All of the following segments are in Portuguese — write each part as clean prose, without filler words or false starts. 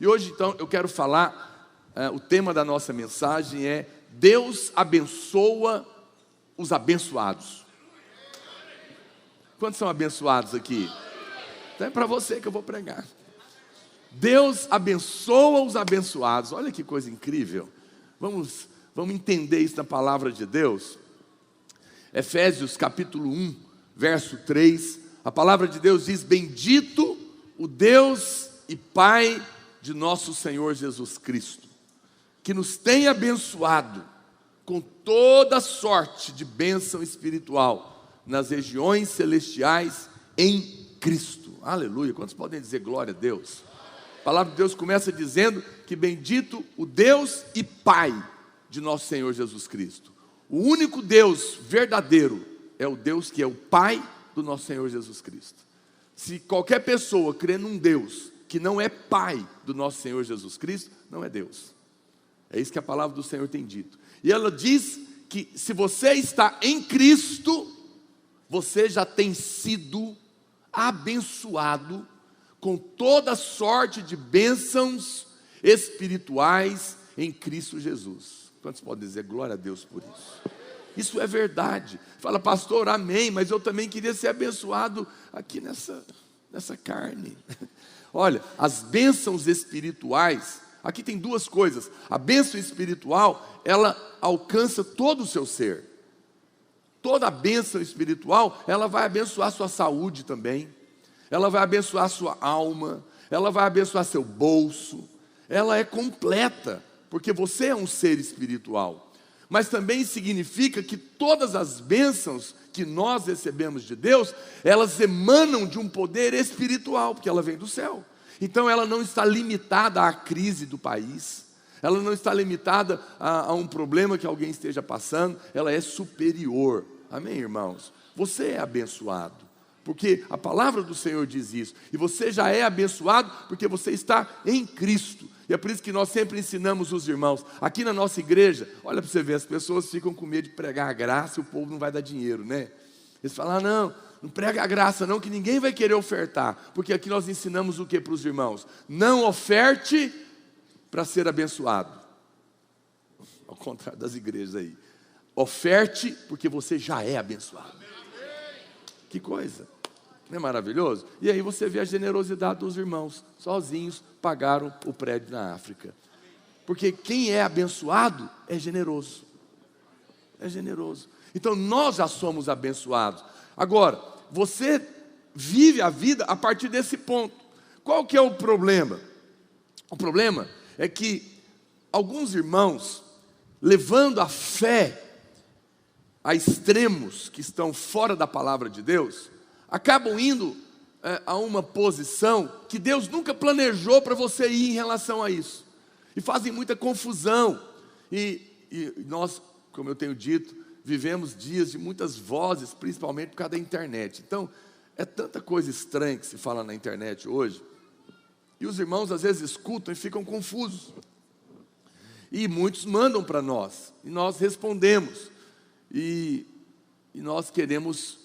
E hoje então eu quero falar, o tema da nossa mensagem é: Deus abençoa os abençoados. Quantos são abençoados aqui? Então é para você que eu vou pregar. Deus abençoa os abençoados. Olha que coisa incrível. Vamos entender isso na palavra de Deus. Efésios capítulo 1, verso 3. A palavra de Deus diz: bendito o Deus e Pai de nosso Senhor Jesus Cristo, que nos tem abençoado com toda sorte de bênção espiritual nas regiões celestiais em Cristo. Aleluia. Quantos podem dizer glória a Deus? A palavra de Deus começa dizendo que bendito o Deus e Pai de nosso Senhor Jesus Cristo. O único Deus verdadeiro é o Deus que é o Pai do nosso Senhor Jesus Cristo. Se qualquer pessoa crê num Deus que não é Pai do nosso Senhor Jesus Cristo, não é Deus. É isso que a palavra do Senhor tem dito. E ela diz que se você está em Cristo, você já tem sido abençoado com toda sorte de bênçãos espirituais em Cristo Jesus. Quantos podem dizer glória a Deus por isso? Isso é verdade. Fala, pastor, amém, mas eu também queria ser abençoado aqui nessa carne. Olha, as bênçãos espirituais, aqui tem duas coisas. A bênção espiritual, ela alcança todo o seu ser. Toda a bênção espiritual, ela vai abençoar a sua saúde também. Ela vai abençoar a sua alma, ela vai abençoar seu bolso. Ela é completa, porque você é um ser espiritual. Mas também significa que todas as bênçãos que nós recebemos de Deus, elas emanam de um poder espiritual, porque ela vem do céu. Então ela não está limitada à crise do país, ela não está limitada a um problema que alguém esteja passando, ela é superior. Amém, irmãos? Você é abençoado, porque a palavra do Senhor diz isso. E você já é abençoado porque você está em Cristo. E é por isso que nós sempre ensinamos os irmãos. Aqui na nossa igreja, olha para você ver, as pessoas ficam com medo de pregar a graça e o povo não vai dar dinheiro, né? Eles falam, não prega a graça não, que ninguém vai querer ofertar. Porque aqui nós ensinamos o que para os irmãos? Não oferte para ser abençoado. Ao contrário das igrejas aí. Oferte porque você já é abençoado. Que coisa, não é maravilhoso? E aí você vê a generosidade dos irmãos, sozinhos pagaram o prédio na África. Porque quem é abençoado é generoso. É generoso. Então nós já somos abençoados. Agora, você vive a vida a partir desse ponto. Qual que é o problema? O problema é que alguns irmãos, levando a fé a extremos que estão fora da palavra de Deus, acabam indo a uma posição que Deus nunca planejou para você ir em relação a isso, e fazem muita confusão, e nós, como eu tenho dito, vivemos dias de muitas vozes, principalmente por causa da internet. Então, é tanta coisa estranha que se fala na internet hoje, e os irmãos às vezes escutam e ficam confusos, e muitos mandam para nós, e nós respondemos. E nós queremos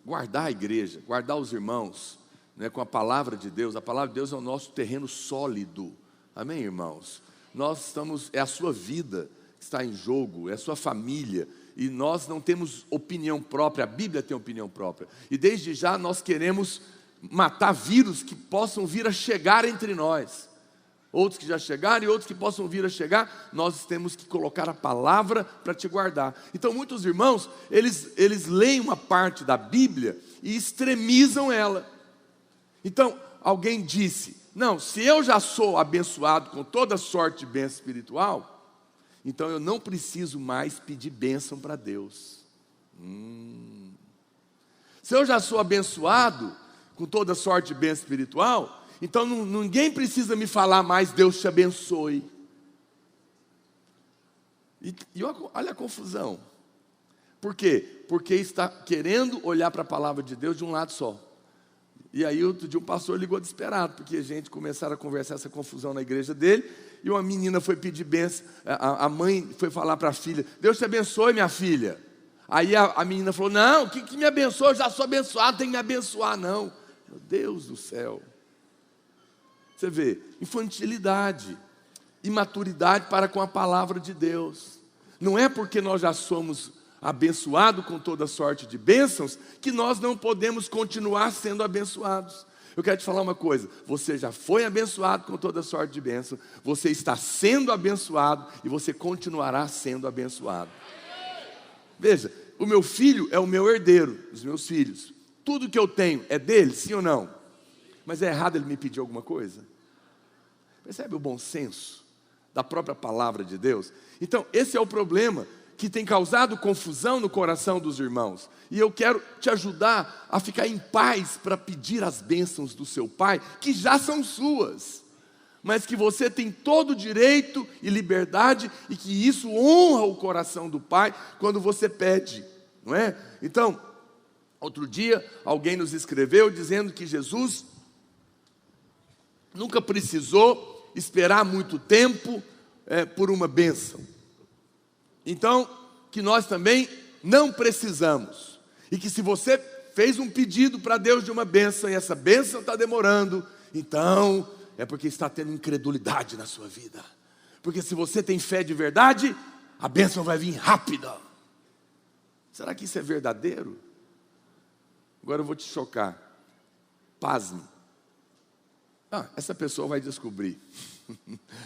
guardar a igreja, guardar os irmãos, né, com a palavra de Deus. A palavra de Deus é o nosso terreno sólido. Amém, irmãos? Nós estamos, é a sua vida que está em jogo, é a sua família. E nós não temos opinião própria, a Bíblia tem opinião própria. E desde já nós queremos matar vírus que possam vir a chegar entre nós. Outros que já chegaram e outros que possam vir a chegar, nós temos que colocar a palavra para te guardar. Então muitos irmãos, eles leem uma parte da Bíblia e extremizam ela. Então alguém disse, não, se eu já sou abençoado com toda sorte de bênção espiritual, então eu não preciso mais pedir bênção para Deus. Se eu já sou abençoado com toda sorte de bênção espiritual, então ninguém precisa me falar mais, Deus te abençoe. E olha a confusão. Por quê? Porque está querendo olhar para a palavra de Deus de um lado só. E aí outro dia um pastor ligou desesperado, porque a gente começaram a conversar essa confusão na igreja dele, e uma menina foi pedir bênção, a mãe foi falar para a filha, Deus te abençoe, minha filha. Aí a menina falou, não, que me abençoe, eu já sou abençoado, tem que me abençoar não. Meu Deus do céu. você vê, infantilidade, imaturidade para com a palavra de Deus. Não é porque nós já somos abençoados com toda sorte de bênçãos que nós não podemos continuar sendo abençoados. Eu quero te falar uma coisa, você já foi abençoado com toda sorte de bênção, você está sendo abençoado e você continuará sendo abençoado. Veja, o meu filho é o meu herdeiro, os meus filhos. Tudo que eu tenho é dele, sim ou não? Mas é errado ele me pedir alguma coisa? Percebe o bom senso da própria palavra de Deus? Então, esse é o problema que tem causado confusão no coração dos irmãos. E eu quero te ajudar a ficar em paz para pedir as bênçãos do seu Pai, que já são suas, mas que você tem todo o direito e liberdade, e que isso honra o coração do Pai quando você pede, não é? Então, outro dia, alguém nos escreveu dizendo que Jesus nunca precisou esperar muito tempo por uma bênção. Então, que nós também não precisamos. E que se você fez um pedido para Deus de uma bênção e essa bênção está demorando, então é porque está tendo incredulidade na sua vida. Porque se você tem fé de verdade, a bênção vai vir rápida. Será que isso é verdadeiro? Agora eu vou te chocar. Pasme. Essa pessoa vai descobrir.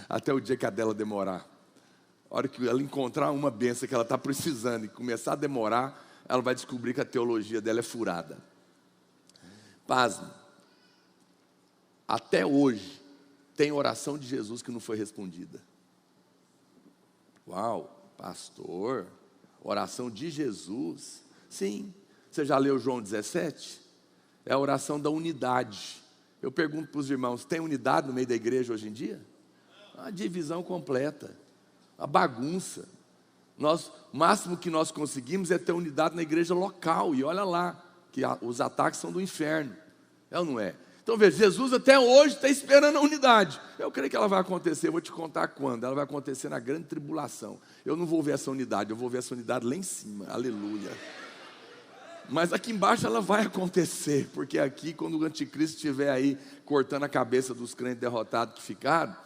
Até o dia que a dela demorar. A hora que ela encontrar uma bênção que ela está precisando e começar a demorar, ela vai descobrir que a teologia dela é furada. Pasme. Até hoje, tem oração de Jesus que não foi respondida. Uau, pastor, oração de Jesus? Sim. Você já leu João 17? É a oração da unidade. Eu pergunto para os irmãos, tem unidade no meio da igreja hoje em dia? A divisão completa, a bagunça. O máximo que nós conseguimos é ter unidade na igreja local. E olha lá, que os ataques são do inferno. É ou não é? Então veja, Jesus até hoje está esperando a unidade. Eu creio que ela vai acontecer, eu vou te contar quando. Ela vai acontecer na grande tribulação. Eu não vou ver essa unidade, eu vou ver essa unidade lá em cima. Aleluia. Mas aqui embaixo ela vai acontecer. Porque aqui, quando o anticristo estiver aí cortando a cabeça dos crentes derrotados que ficaram,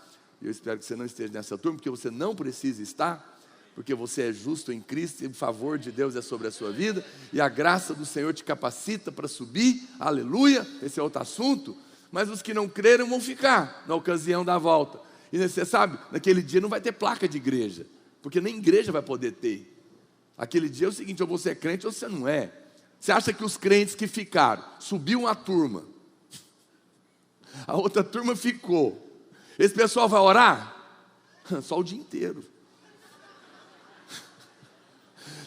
eu espero que você não esteja nessa turma, porque você não precisa estar, porque você é justo em Cristo e o favor de Deus é sobre a sua vida, e a graça do Senhor te capacita para subir, aleluia, esse é outro assunto. Mas os que não creram vão ficar na ocasião da volta. E você sabe, naquele dia não vai ter placa de igreja, porque nem igreja vai poder ter. Aquele dia é o seguinte, ou você é crente ou você não é. Você acha que os crentes que ficaram, subiu uma turma, a outra turma ficou, esse pessoal vai orar? Só o dia inteiro.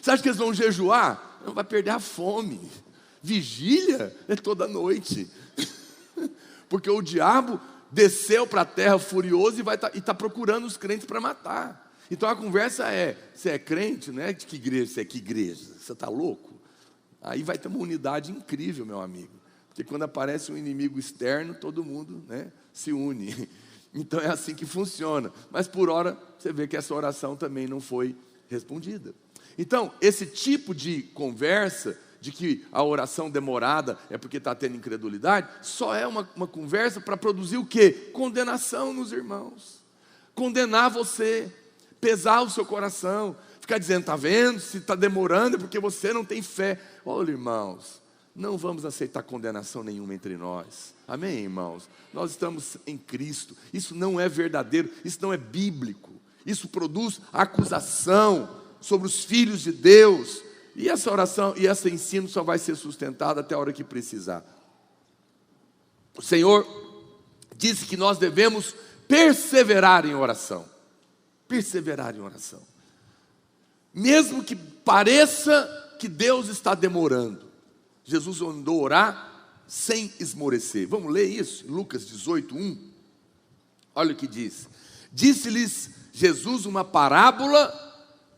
Você acha que eles vão jejuar? Não, vai perder a fome. Vigília é toda noite. Porque o diabo desceu para a terra furioso e está procurando os crentes para matar. Então a conversa é, você é crente, não é de que igreja, você é que igreja? Você está louco? Aí vai ter uma unidade incrível, meu amigo. Porque quando aparece um inimigo externo, todo mundo, né, se une. Então é assim que funciona. Mas por hora, você vê que essa oração também não foi respondida. Então, esse tipo de conversa, de que a oração demorada é porque está tendo incredulidade, só é uma conversa para produzir o quê? Condenação nos irmãos. Condenar você, pesar o seu coração, ficar dizendo, está vendo, se está demorando é porque você não tem fé. Olha, irmãos, não vamos aceitar condenação nenhuma entre nós. Amém, irmãos? Nós estamos em Cristo. Isso não é verdadeiro, isso não é bíblico. Isso produz acusação sobre os filhos de Deus. E essa oração e esse ensino só vai ser sustentado até a hora que precisar. O Senhor disse que nós devemos perseverar em oração. Perseverar em oração. Mesmo que pareça que Deus está demorando. Jesus mandou orar sem esmorecer. Vamos ler isso? Lucas 18:1. Olha o que diz. Disse-lhes Jesus uma parábola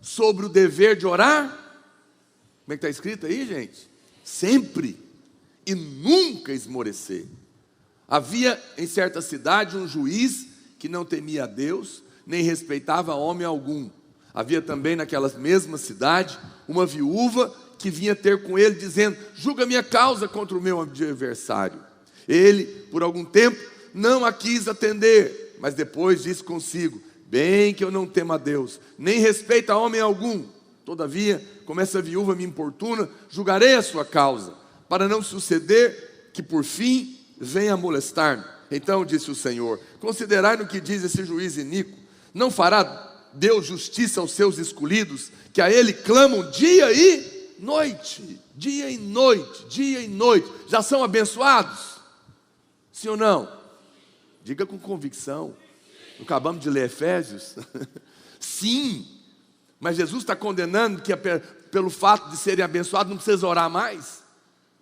sobre o dever de orar. Como é que está escrito aí, gente? Sempre e nunca esmorecer. Havia em certa cidade um juiz que não temia a Deus, nem respeitava homem algum. Havia também naquela mesma cidade uma viúva que vinha ter com ele, dizendo, julga minha causa contra o meu adversário. Ele, por algum tempo, não a quis atender, mas depois disse consigo: bem que eu não temo a Deus, nem respeito a homem algum. Todavia, como essa viúva me importuna, julgarei a sua causa, para não suceder que por fim venha a molestar-me. Então disse o Senhor: considerai no que diz esse juiz iníquo. Não fará Deus justiça aos seus escolhidos, que a Ele clamam dia e noite? Dia e noite, dia e noite. Já são abençoados? Sim ou não? Diga com convicção. Acabamos de ler Efésios. Sim. Mas Jesus está condenando que pelo fato de serem abençoados não precisa orar mais?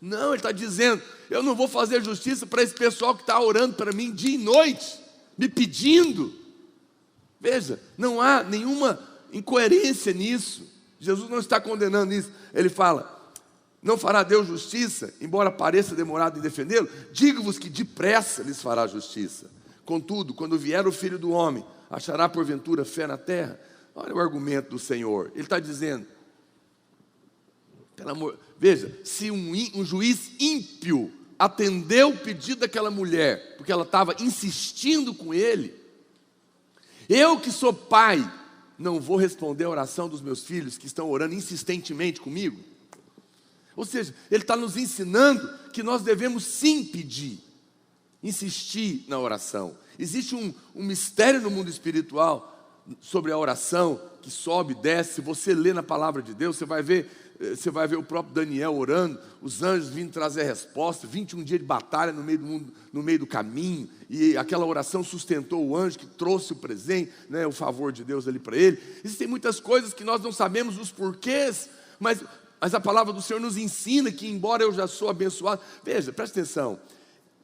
Não, Ele está dizendo: eu não vou fazer justiça para esse pessoal que está orando para mim dia e noite, me pedindo. Veja, não há nenhuma incoerência nisso. Jesus não está condenando isso. Ele fala: não fará Deus justiça, embora pareça demorado em defendê-lo? Digo-vos que depressa lhes fará justiça. Contudo, quando vier o Filho do Homem, achará porventura fé na terra? Olha o argumento do Senhor. Ele está dizendo, pelo amor, veja, se um juiz ímpio atendeu o pedido daquela mulher, porque ela estava insistindo com ele, eu que sou pai, não vou responder a oração dos meus filhos que estão orando insistentemente comigo? Ou seja, ele está nos ensinando que nós devemos sim pedir, insistir na oração. Existe um mistério no mundo espiritual sobre a oração, que sobe e desce. Se você lê na palavra de Deus, você vai ver o próprio Daniel orando, os anjos vindo trazer a resposta, 21 dias de batalha no meio do caminho, e aquela oração sustentou o anjo que trouxe o presente, né, o favor de Deus ali para ele. Existem muitas coisas que nós não sabemos os porquês, mas a palavra do Senhor nos ensina que, embora eu já sou abençoado, veja, presta atenção,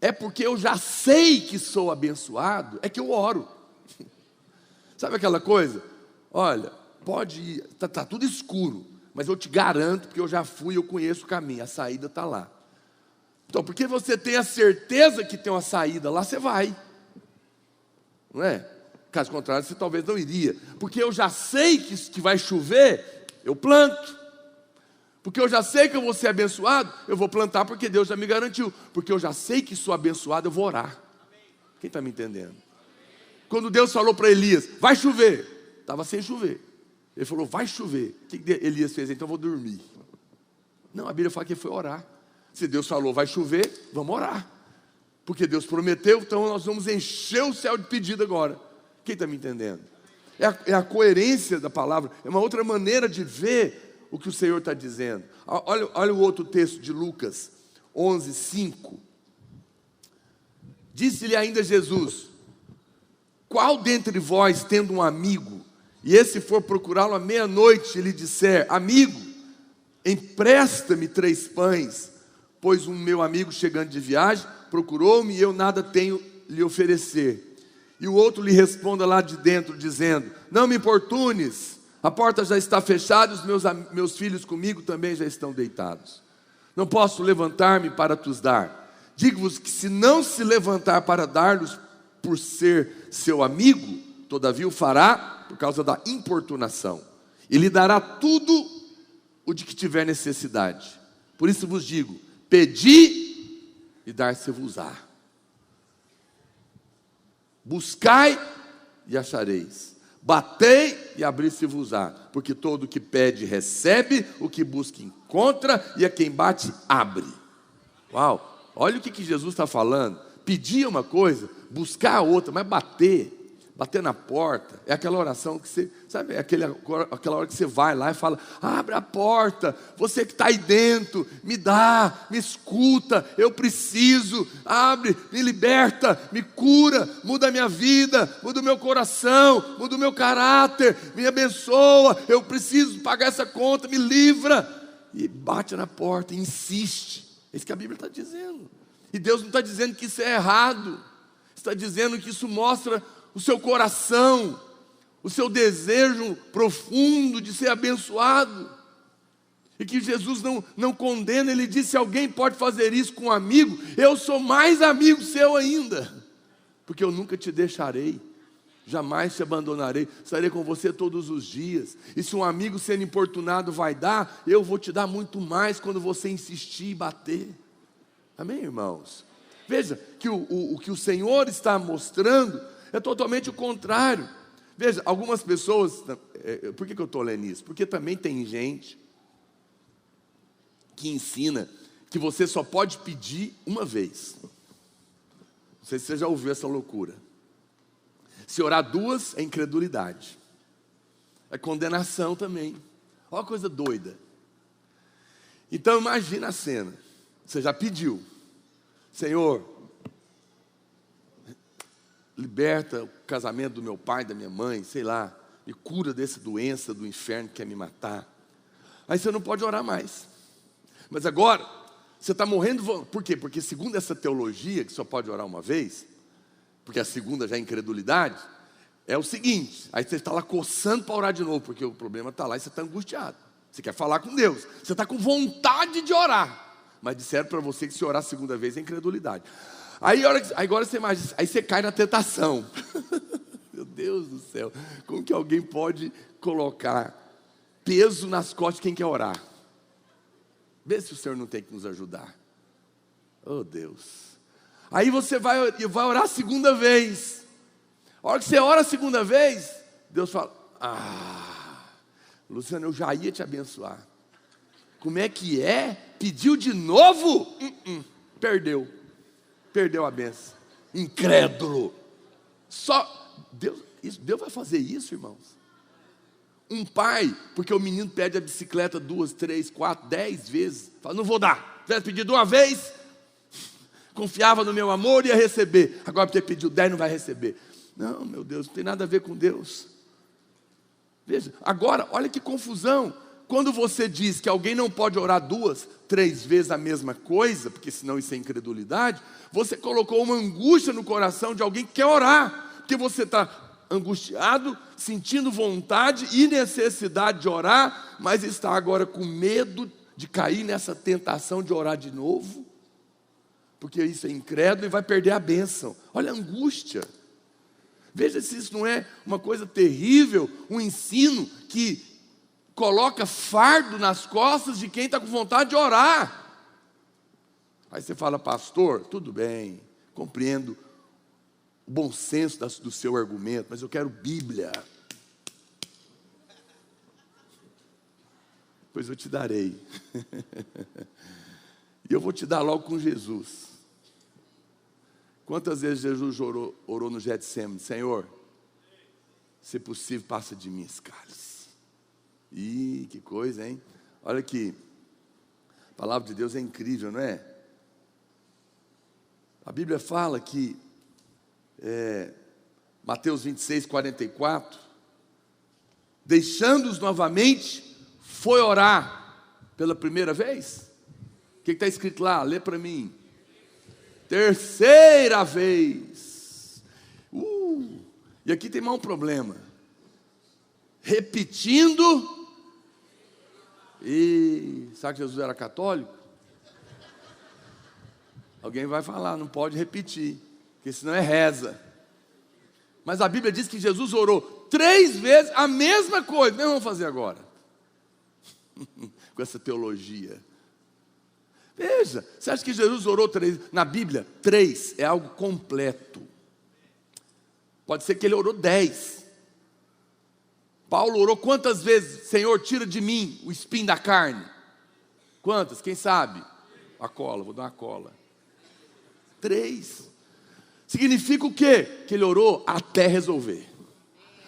é porque eu já sei que sou abençoado, é que eu oro. Sabe aquela coisa? Olha, pode ir, está tudo escuro, mas eu te garanto, porque eu já fui, eu conheço o caminho, a saída está lá. Então, porque você tem a certeza que tem uma saída lá, você vai. Não é? Caso contrário, você talvez não iria. Porque eu já sei que vai chover, eu planto. Porque eu já sei que eu vou ser abençoado, eu vou plantar porque Deus já me garantiu. Porque eu já sei que sou abençoado, eu vou orar. Quem está me entendendo? Quando Deus falou para Elias: vai chover, estava sem chover. Ele falou: vai chover. O que Elias fez? Então eu vou dormir. Não, a Bíblia fala que ele foi orar. Se Deus falou vai chover, vamos orar. Porque Deus prometeu, então nós vamos encher o céu de pedido agora. Quem está me entendendo? É a coerência da palavra, é uma outra maneira de ver o que o Senhor está dizendo. Olha o outro texto de Lucas 11:5. Disse-lhe ainda Jesus: qual dentre vós, tendo um amigo, e esse for procurá-lo à meia-noite, e lhe disser: amigo, empresta-me 3 pães, pois um meu amigo chegando de viagem procurou-me e eu nada tenho lhe oferecer. E o outro lhe responda lá de dentro, dizendo: não me importunes, a porta já está fechada, os meus filhos comigo também já estão deitados. Não posso levantar-me para te dar. Digo-vos que se não se levantar para dar-los por ser seu amigo, todavia o fará por causa da importunação. E lhe dará tudo o de que tiver necessidade. Por isso vos digo: pedi e dar-se-vos-á. Buscai e achareis. Batei e abri-se-vos-á. Porque todo o que pede recebe, o que busca encontra, e a quem bate abre. Uau, olha o que Jesus está falando. Pedir uma coisa, buscar outra, mas bater na porta, é aquela oração que você, sabe, aquela hora que você vai lá e fala: abre a porta, você que está aí dentro, me dá, me escuta, eu preciso, abre, me liberta, me cura, muda a minha vida, muda o meu coração, muda o meu caráter, me abençoa, eu preciso pagar essa conta, me livra, e bate na porta, e insiste. É isso que a Bíblia está dizendo, e Deus não está dizendo que isso é errado, está dizendo que isso mostra o seu coração, o seu desejo profundo de ser abençoado, e que Jesus não condena. Ele disse: se alguém pode fazer isso com um amigo, eu sou mais amigo seu ainda, porque eu nunca te deixarei, jamais te abandonarei, estarei com você todos os dias. E se um amigo sendo importunado vai dar, eu vou te dar muito mais quando você insistir e bater. Amém, irmãos? Veja que o que o Senhor está mostrando é totalmente o contrário. Veja, algumas pessoas, por que eu estou lendo isso? Porque também tem gente que ensina que você só pode pedir uma vez. Não sei se você já ouviu essa loucura. Se orar duas é incredulidade, é condenação também. Olha uma coisa doida. Então imagina a cena. Você já pediu: Senhor, liberta o casamento do meu pai, da minha mãe, sei lá, me cura dessa doença do inferno que quer me matar. Aí você não pode orar mais. Mas agora, você está morrendo. Por quê? Porque segundo essa teologia, que só pode orar uma vez, porque a segunda já é incredulidade, é o seguinte: aí você está lá coçando para orar de novo, porque o problema está lá e você está angustiado. Você quer falar com Deus, você está com vontade de orar, mas disseram para você que se orar a segunda vez é incredulidade. Aí agora você imagina, aí você cai na tentação. Meu Deus do céu, como que alguém pode colocar peso nas costas de quem quer orar? Vê se o Senhor não tem que nos ajudar. Oh Deus. Aí você vai orar a segunda vez. A hora que você ora a segunda vez, Deus fala: Luciano, eu já ia te abençoar. Como é que é? Pediu de novo? Perdeu a benção. Incrédulo. Deus vai fazer isso, irmãos? Um pai, porque o menino pede a bicicleta 2, 3, 4, 10 vezes, fala: não vou dar. Tivesse pedido uma vez, confiava no meu amor e ia receber. Agora porque pediu 10, não vai receber. Não, meu Deus, não tem nada a ver com Deus. Veja, agora, olha que confusão. Quando você diz que alguém não pode orar 2, 3 vezes a mesma coisa, porque senão isso é incredulidade, você colocou uma angústia no coração de alguém que quer orar, porque você está angustiado, sentindo vontade e necessidade de orar, mas está agora com medo de cair nessa tentação de orar de novo, porque isso é incrédulo e vai perder a bênção. Olha a angústia. Veja se isso não é uma coisa terrível, um ensino que coloca fardo nas costas de quem está com vontade de orar. Aí você fala: pastor, tudo bem, compreendo o bom senso do seu argumento, mas eu quero Bíblia. Pois eu te darei. E eu vou te dar logo com Jesus. Quantas vezes Jesus orou no Getsemane: Senhor, se possível, passa de mim esse cálice. Ih, que coisa, hein? Olha aqui, a palavra de Deus é incrível, não é? A Bíblia fala que, Mateus 26, 44, deixando-os novamente, foi orar pela primeira vez. O que está escrito lá? Lê para mim. Terceira vez. E aqui tem mais um problema. Repetindo. E sabe que Jesus era católico? Alguém vai falar: não pode repetir, porque senão é reza. Mas a Bíblia diz que Jesus orou 3 vezes a mesma coisa. Não vamos fazer agora. Com essa teologia. Veja, você acha que Jesus orou 3? Na Bíblia, 3 é algo completo. Pode ser que ele orou 10. Paulo orou quantas vezes? Senhor, tira de mim o espinho da carne. Quantas? Quem sabe? A cola, vou dar uma cola. 3. Significa o quê? Que ele orou até resolver.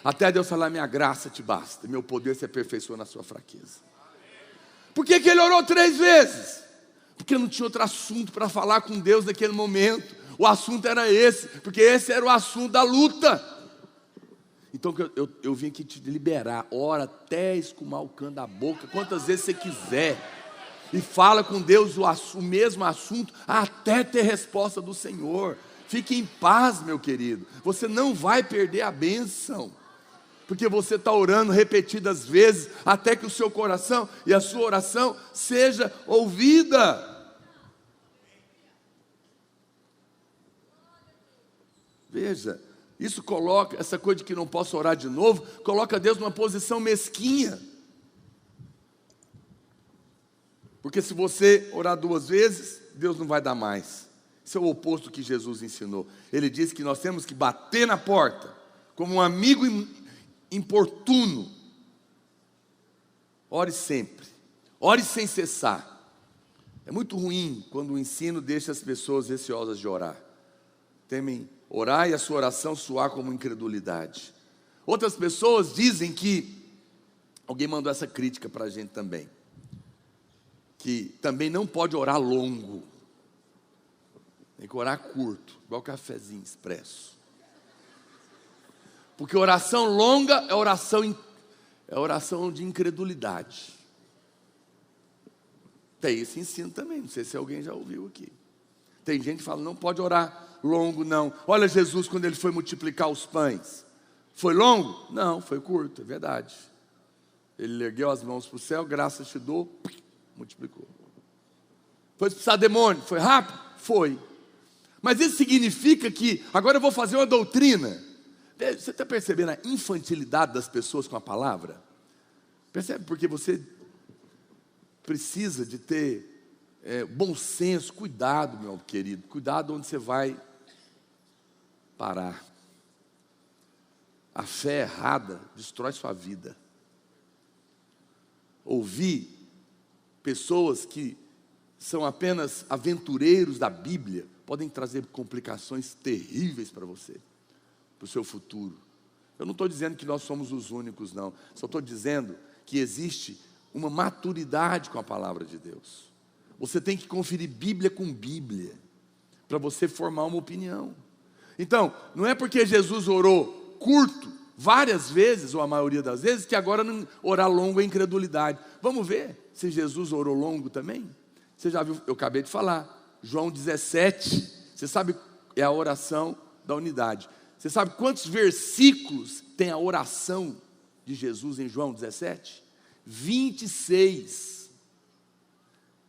Até Deus falar: minha graça te basta, meu poder se aperfeiçoa na sua fraqueza. Por que ele orou 3 vezes? Porque não tinha outro assunto para falar com Deus naquele momento. O assunto era esse, porque esse era o assunto da luta. Então eu vim aqui te liberar. Ora até escumar o cano da boca, quantas vezes você quiser, e fala com Deus o mesmo assunto, até ter resposta do Senhor. Fique em paz, meu querido. Você não vai perder a bênção, porque você está orando repetidas vezes, até que o seu coração e a sua oração seja ouvida. Veja, isso coloca, essa coisa de que não posso orar de novo, coloca Deus numa posição mesquinha. Porque se você orar 2 vezes, Deus não vai dar mais. Isso é o oposto do que Jesus ensinou. Ele disse que nós temos que bater na porta, como um amigo importuno. Ore sempre, ore sem cessar. É muito ruim quando o ensino deixa as pessoas receosas de orar. Temem orar e a sua oração soar como incredulidade. Outras pessoas dizem que, alguém mandou essa crítica para a gente também, que também não pode orar longo, tem que orar curto, igual cafezinho expresso. Porque oração longa é oração de incredulidade. Tem esse ensino também, não sei se alguém já ouviu aqui. Tem gente que fala, não pode orar longo não. Olha Jesus quando ele foi multiplicar os pães. Foi longo? Não, foi curto, é verdade. Ele ergueu as mãos para o céu, graças te dou, multiplicou. Foi expulsar demônio, foi rápido? Foi. Mas isso significa que, agora eu vou fazer uma doutrina. Você está percebendo a infantilidade das pessoas com a palavra? Percebe? Porque você precisa de ter bom senso, cuidado, meu querido. Cuidado onde você vai parar. A fé errada destrói sua vida. Ouvir pessoas que são apenas aventureiros da Bíblia podem trazer complicações terríveis para você, para o seu futuro. Eu não estou dizendo que nós somos os únicos, não. Só estou dizendo que existe uma maturidade com a palavra de Deus. Você tem que conferir Bíblia com Bíblia, para você formar uma opinião. Então, não é porque Jesus orou curto, várias vezes, ou a maioria das vezes, que agora orar longo é incredulidade. Vamos ver se Jesus orou longo também? Você já viu, eu acabei de falar, João 17, você sabe, é a oração da unidade. Você sabe quantos versículos tem a oração de Jesus em João 17? 26.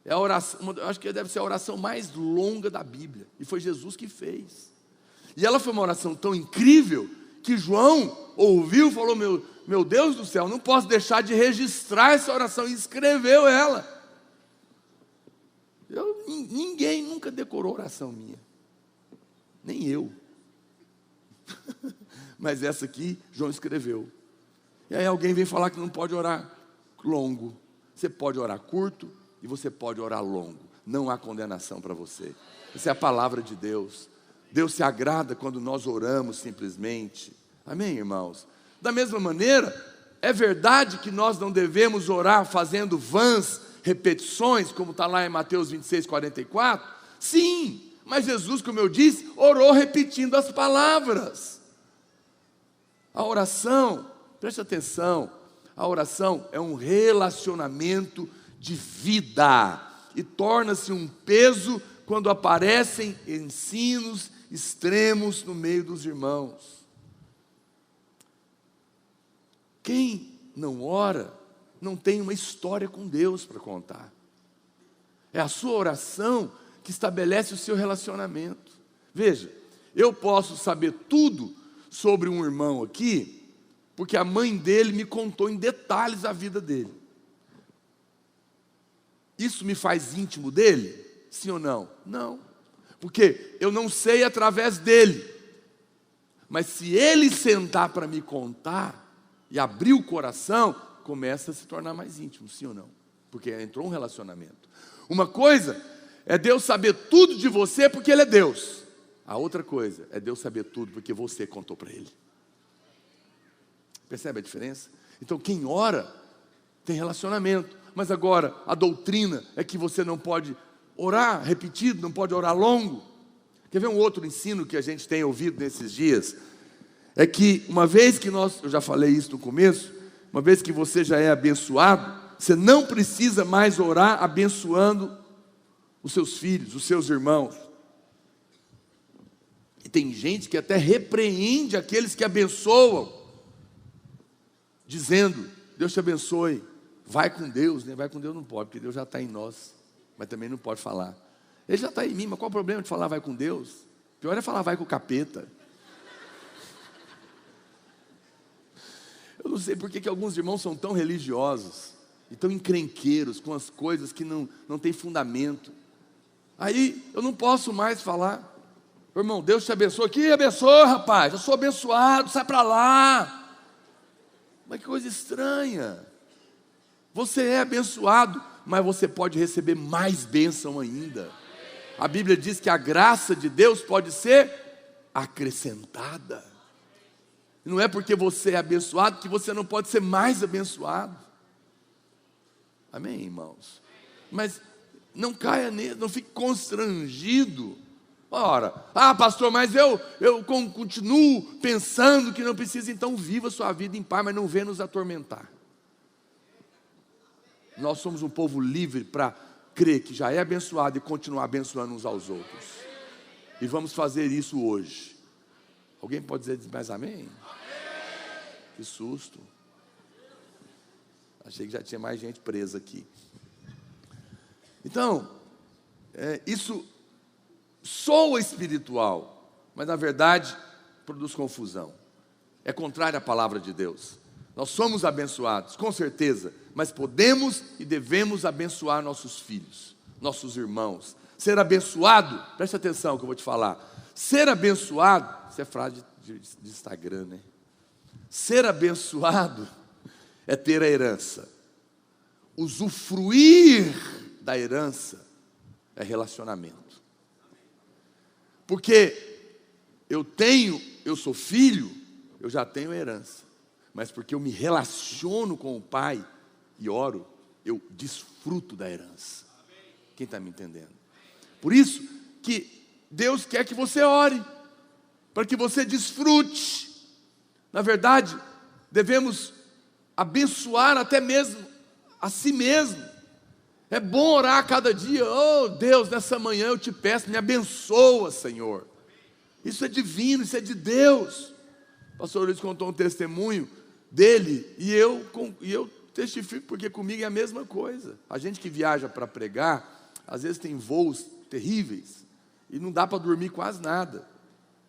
É a oração, eu acho que deve ser a oração mais longa da Bíblia, e foi Jesus que fez. E ela foi uma oração tão incrível, que João ouviu e falou, meu Deus do céu, não posso deixar de registrar essa oração, e escreveu ela. Ninguém nunca decorou oração minha, nem eu. Mas essa aqui, João escreveu. E aí alguém vem falar que não pode orar longo. Você pode orar curto e você pode orar longo. Não há condenação para você. Essa é a palavra de Deus. Deus se agrada quando nós oramos simplesmente. Amém, irmãos? Da mesma maneira, é verdade que nós não devemos orar fazendo vãs repetições, como está lá em Mateus 26, 44? Sim, mas Jesus, como eu disse, orou repetindo as palavras. A oração, preste atenção, a oração é um relacionamento de vida e torna-se um peso quando aparecem ensinos extremos no meio dos irmãos. Quem não ora, não tem uma história com Deus para contar. É a sua oração que estabelece o seu relacionamento. Veja, eu posso saber tudo sobre um irmão aqui, porque a mãe dele me contou em detalhes a vida dele. Isso me faz íntimo dele? Sim ou não? Não, porque eu não sei através dele. Mas se ele sentar para me contar e abrir o coração, começa a se tornar mais íntimo, sim ou não? Porque entrou um relacionamento. Uma coisa é Deus saber tudo de você porque Ele é Deus. A outra coisa é Deus saber tudo porque você contou para Ele. Percebe a diferença? Então quem ora tem relacionamento. Mas agora a doutrina é que você não pode orar repetido, não pode orar longo. Quer ver um outro ensino que a gente tem ouvido nesses dias? É que uma vez que eu já falei isso no começo, uma vez que você já é abençoado, você não precisa mais orar abençoando os seus filhos, os seus irmãos. E tem gente que até repreende aqueles que abençoam, dizendo, Deus te abençoe, vai com Deus, né? Vai com Deus não pode, porque Deus já está em nós, mas também não pode falar. Ele já está em mim, mas qual o problema de falar vai com Deus? Pior é falar vai com o capeta. Eu não sei porque que alguns irmãos são tão religiosos e tão encrenqueiros com as coisas que não têm fundamento. Aí eu não posso mais falar, irmão, Deus te abençoe. Que abençoe, rapaz, eu sou abençoado, sai para lá. Mas que coisa estranha. Você é abençoado, mas você pode receber mais bênção ainda. A Bíblia diz que a graça de Deus pode ser acrescentada. Não é porque você é abençoado que você não pode ser mais abençoado. Amém, irmãos? Mas não caia nisso, não fique constrangido. Ora, pastor, mas eu continuo pensando que não precisa. Então viva sua vida em paz, mas não venha nos atormentar. Nós somos um povo livre para crer que já é abençoado e continuar abençoando uns aos outros. E vamos fazer isso hoje. Alguém pode dizer mais amém? Que susto. Achei que já tinha mais gente presa aqui. Então, isso soa espiritual, mas na verdade produz confusão. É contrário à palavra de Deus. Nós somos abençoados, com certeza, mas podemos e devemos abençoar nossos filhos, nossos irmãos. Ser abençoado, preste atenção que eu vou te falar. Ser abençoado, isso é frase de Instagram, né? Ser abençoado é ter a herança. Usufruir da herança é relacionamento. Porque eu sou filho, eu já tenho herança. Mas porque eu me relaciono com o Pai e oro, eu desfruto da herança. Quem está me entendendo? Por isso que Deus quer que você ore, para que você desfrute. Na verdade, devemos abençoar até mesmo a si mesmo. É bom orar a cada dia. Oh Deus, nessa manhã eu te peço, me abençoa, Senhor. Isso é divino, isso é de Deus. O pastor Luiz contou um testemunho dele, e eu testifico, porque comigo é a mesma coisa. A gente que viaja para pregar, às vezes tem voos terríveis, e não dá para dormir quase nada.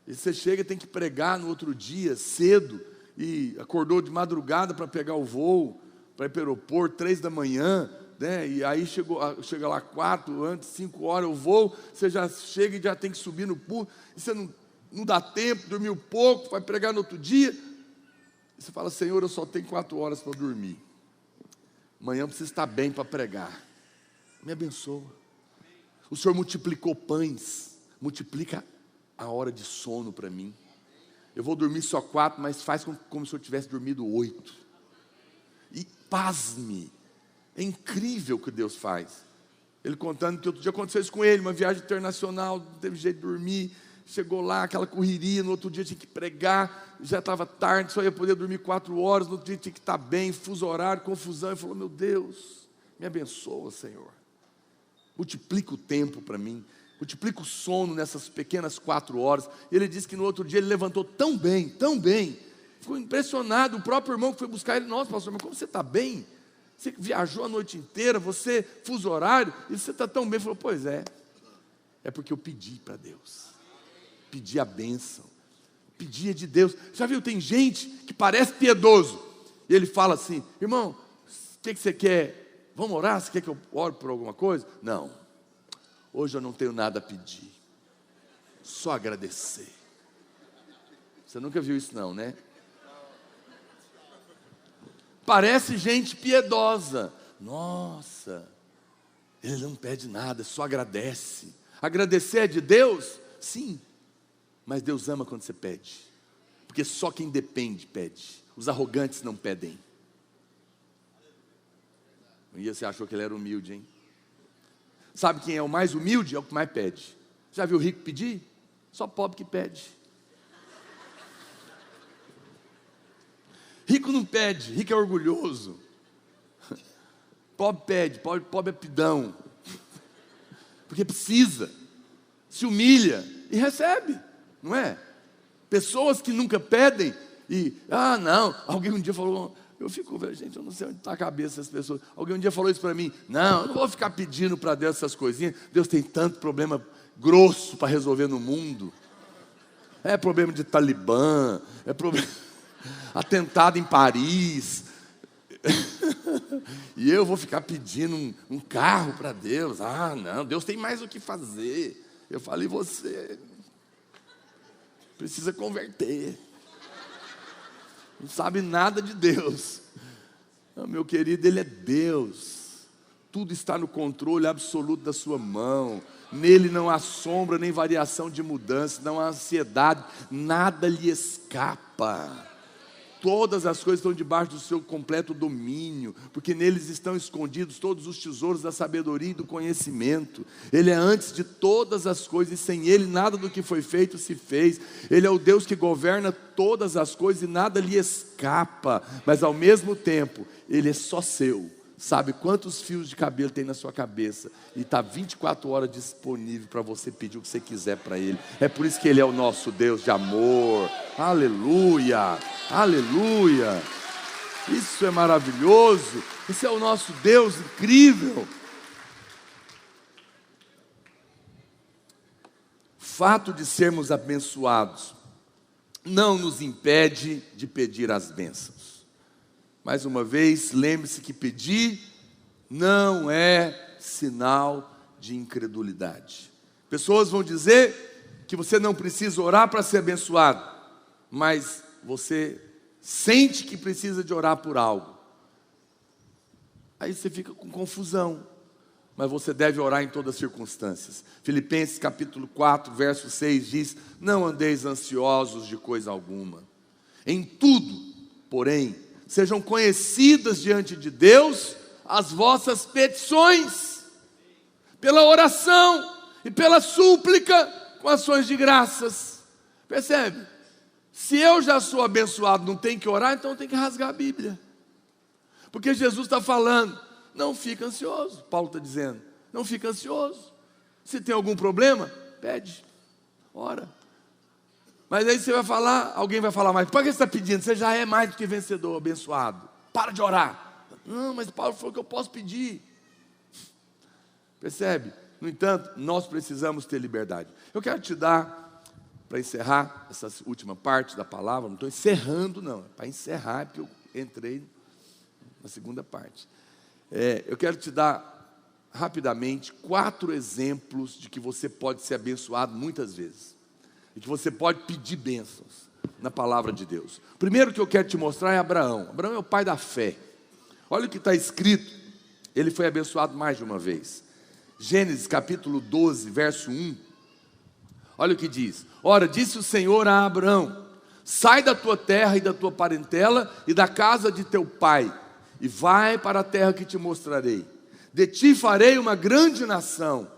E você chega e tem que pregar no outro dia, cedo, e acordou de madrugada para pegar o voo, para ir para o aeroporto, 3 da manhã, né? E aí chega lá 4, antes, 5 horas o voo, você já chega e já tem que subir no pulo, e você não dá tempo, dormiu pouco, vai pregar no outro dia, e você fala, Senhor, eu só tenho 4 horas para dormir, amanhã eu preciso estar bem para pregar, me abençoa. O Senhor multiplicou pães, multiplica a hora de sono para mim. Eu vou dormir só 4, mas faz como se eu tivesse dormido 8. E pasme, é incrível o que Deus faz. Ele contando que outro dia aconteceu isso com ele, uma viagem internacional, não teve jeito de dormir, chegou lá, aquela correria, no outro dia tinha que pregar, já estava tarde, só ia poder dormir 4 horas, no outro dia tinha que estar bem, fuso horário, confusão. Ele falou, meu Deus, me abençoa, Senhor. Multiplica o tempo para mim, multiplica o sono nessas pequenas 4 horas. E ele disse que no outro dia ele levantou tão bem, ficou impressionado. O próprio irmão que foi buscar ele, nossa, pastor, mas como você está bem? Você viajou a noite inteira, você fuso horário, e você está tão bem. Ele falou, pois é porque eu pedi para Deus, pedi a bênção, pedi de Deus. Já viu, tem gente que parece piedoso, e ele fala assim, irmão, o que você quer? Vamos orar? Você quer que eu ore por alguma coisa? Não, hoje eu não tenho nada a pedir, só agradecer. Você nunca viu isso não, né? Parece gente piedosa. Nossa, ele não pede nada, só agradece. Agradecer é de Deus? Sim, mas Deus ama quando você pede, porque só quem depende pede. Os arrogantes não pedem. E você achou que ele era humilde, hein? Sabe quem é o mais humilde? É o que mais pede. Já viu o rico pedir? Só pobre que pede. Rico não pede, rico é orgulhoso. Pobre pede, pobre é pidão. Porque precisa, se humilha e recebe, não é? Pessoas que nunca pedem e, não, alguém um dia falou, eu fico vendo, gente, eu não sei onde está a cabeça dessas pessoas. Alguém um dia falou isso para mim, não, eu não vou ficar pedindo para Deus essas coisinhas, Deus tem tanto problema grosso para resolver no mundo. É problema de Talibã, é problema... atentado em Paris. E eu vou ficar pedindo um carro para Deus. Ah, não, Deus tem mais o que fazer. Eu falei, você precisa converter. Não sabe nada de Deus. Não, meu querido, Ele é Deus. Tudo está no controle absoluto da sua mão. Nele não há sombra, nem variação de mudança, não há ansiedade, nada lhe escapa. Todas as coisas estão debaixo do seu completo domínio, porque neles estão escondidos todos os tesouros da sabedoria e do conhecimento. Ele é antes de todas as coisas, e sem Ele nada do que foi feito se fez. Ele é o Deus que governa todas as coisas e nada lhe escapa, mas ao mesmo tempo, Ele é só seu. Sabe quantos fios de cabelo tem na sua cabeça e está 24 horas disponível para você pedir o que você quiser para Ele. É por isso que Ele é o nosso Deus de amor. Aleluia, aleluia. Isso é maravilhoso. Esse é o nosso Deus incrível. O fato de sermos abençoados não nos impede de pedir as bênçãos. Mais uma vez, lembre-se que pedir não é sinal de incredulidade. Pessoas vão dizer que você não precisa orar para ser abençoado, mas você sente que precisa de orar por algo. Aí você fica com confusão, mas você deve orar em todas as circunstâncias. Filipenses capítulo 4, verso 6 diz: não andeis ansiosos de coisa alguma. Em tudo, porém, sejam conhecidas diante de Deus as vossas petições, pela oração e pela súplica, com ações de graças. Percebe? Se eu já sou abençoado, não tem que orar, então tem que rasgar a Bíblia. Porque Jesus está falando, não fica ansioso. Paulo está dizendo, não fica ansioso. Se tem algum problema, pede, ora. Mas aí você vai falar, alguém vai falar mais, para que você está pedindo? Você já é mais do que vencedor, abençoado. Para de orar. Não, mas Paulo falou que eu posso pedir. Percebe? No entanto, nós precisamos ter liberdade. Eu quero te dar, para encerrar essa última parte da palavra, não estou encerrando não, é para encerrar, porque eu entrei na segunda parte. Eu quero te dar, rapidamente, 4 exemplos de que você pode ser abençoado muitas vezes. E que você pode pedir bênçãos na palavra de Deus. O primeiro que eu quero te mostrar é Abraão. Abraão é o pai da fé. Olha o que está escrito. Ele foi abençoado mais de uma vez. Gênesis capítulo 12, verso 1. Olha o que diz. Ora, disse o Senhor a Abraão: sai da tua terra e da tua parentela e da casa de teu pai, e vai para a terra que te mostrarei. De ti farei uma grande nação,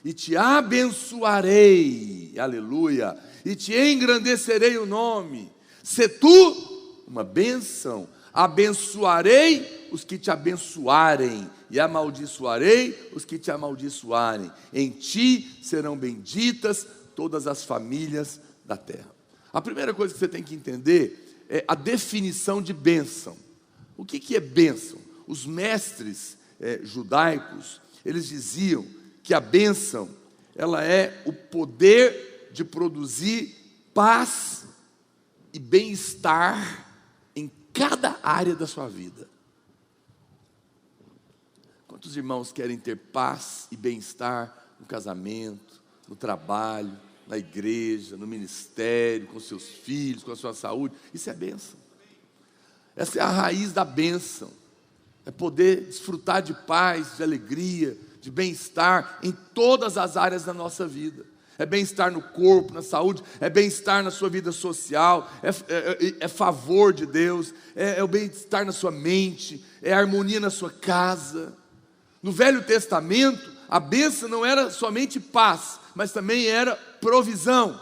e te abençoarei, aleluia, e te engrandecerei o nome. Se tu uma bênção, abençoarei os que te abençoarem, e amaldiçoarei os que te amaldiçoarem. Em ti serão benditas todas as famílias da terra. A primeira coisa que você tem que entender é a definição de bênção. O que é bênção? Os mestres judaicos, eles diziam que a bênção, ela é o poder de produzir paz e bem-estar em cada área da sua vida. Quantos irmãos querem ter paz e bem-estar no casamento, no trabalho, na igreja, no ministério, com seus filhos, com a sua saúde? Isso é bênção. Essa é a raiz da bênção. É poder desfrutar de paz, de alegria, de bem-estar em todas as áreas da nossa vida. É bem-estar no corpo, na saúde, é bem-estar na sua vida social, é favor de Deus, é o bem-estar na sua mente, é harmonia na sua casa. No Velho Testamento, a bênção não era somente paz, mas também era provisão,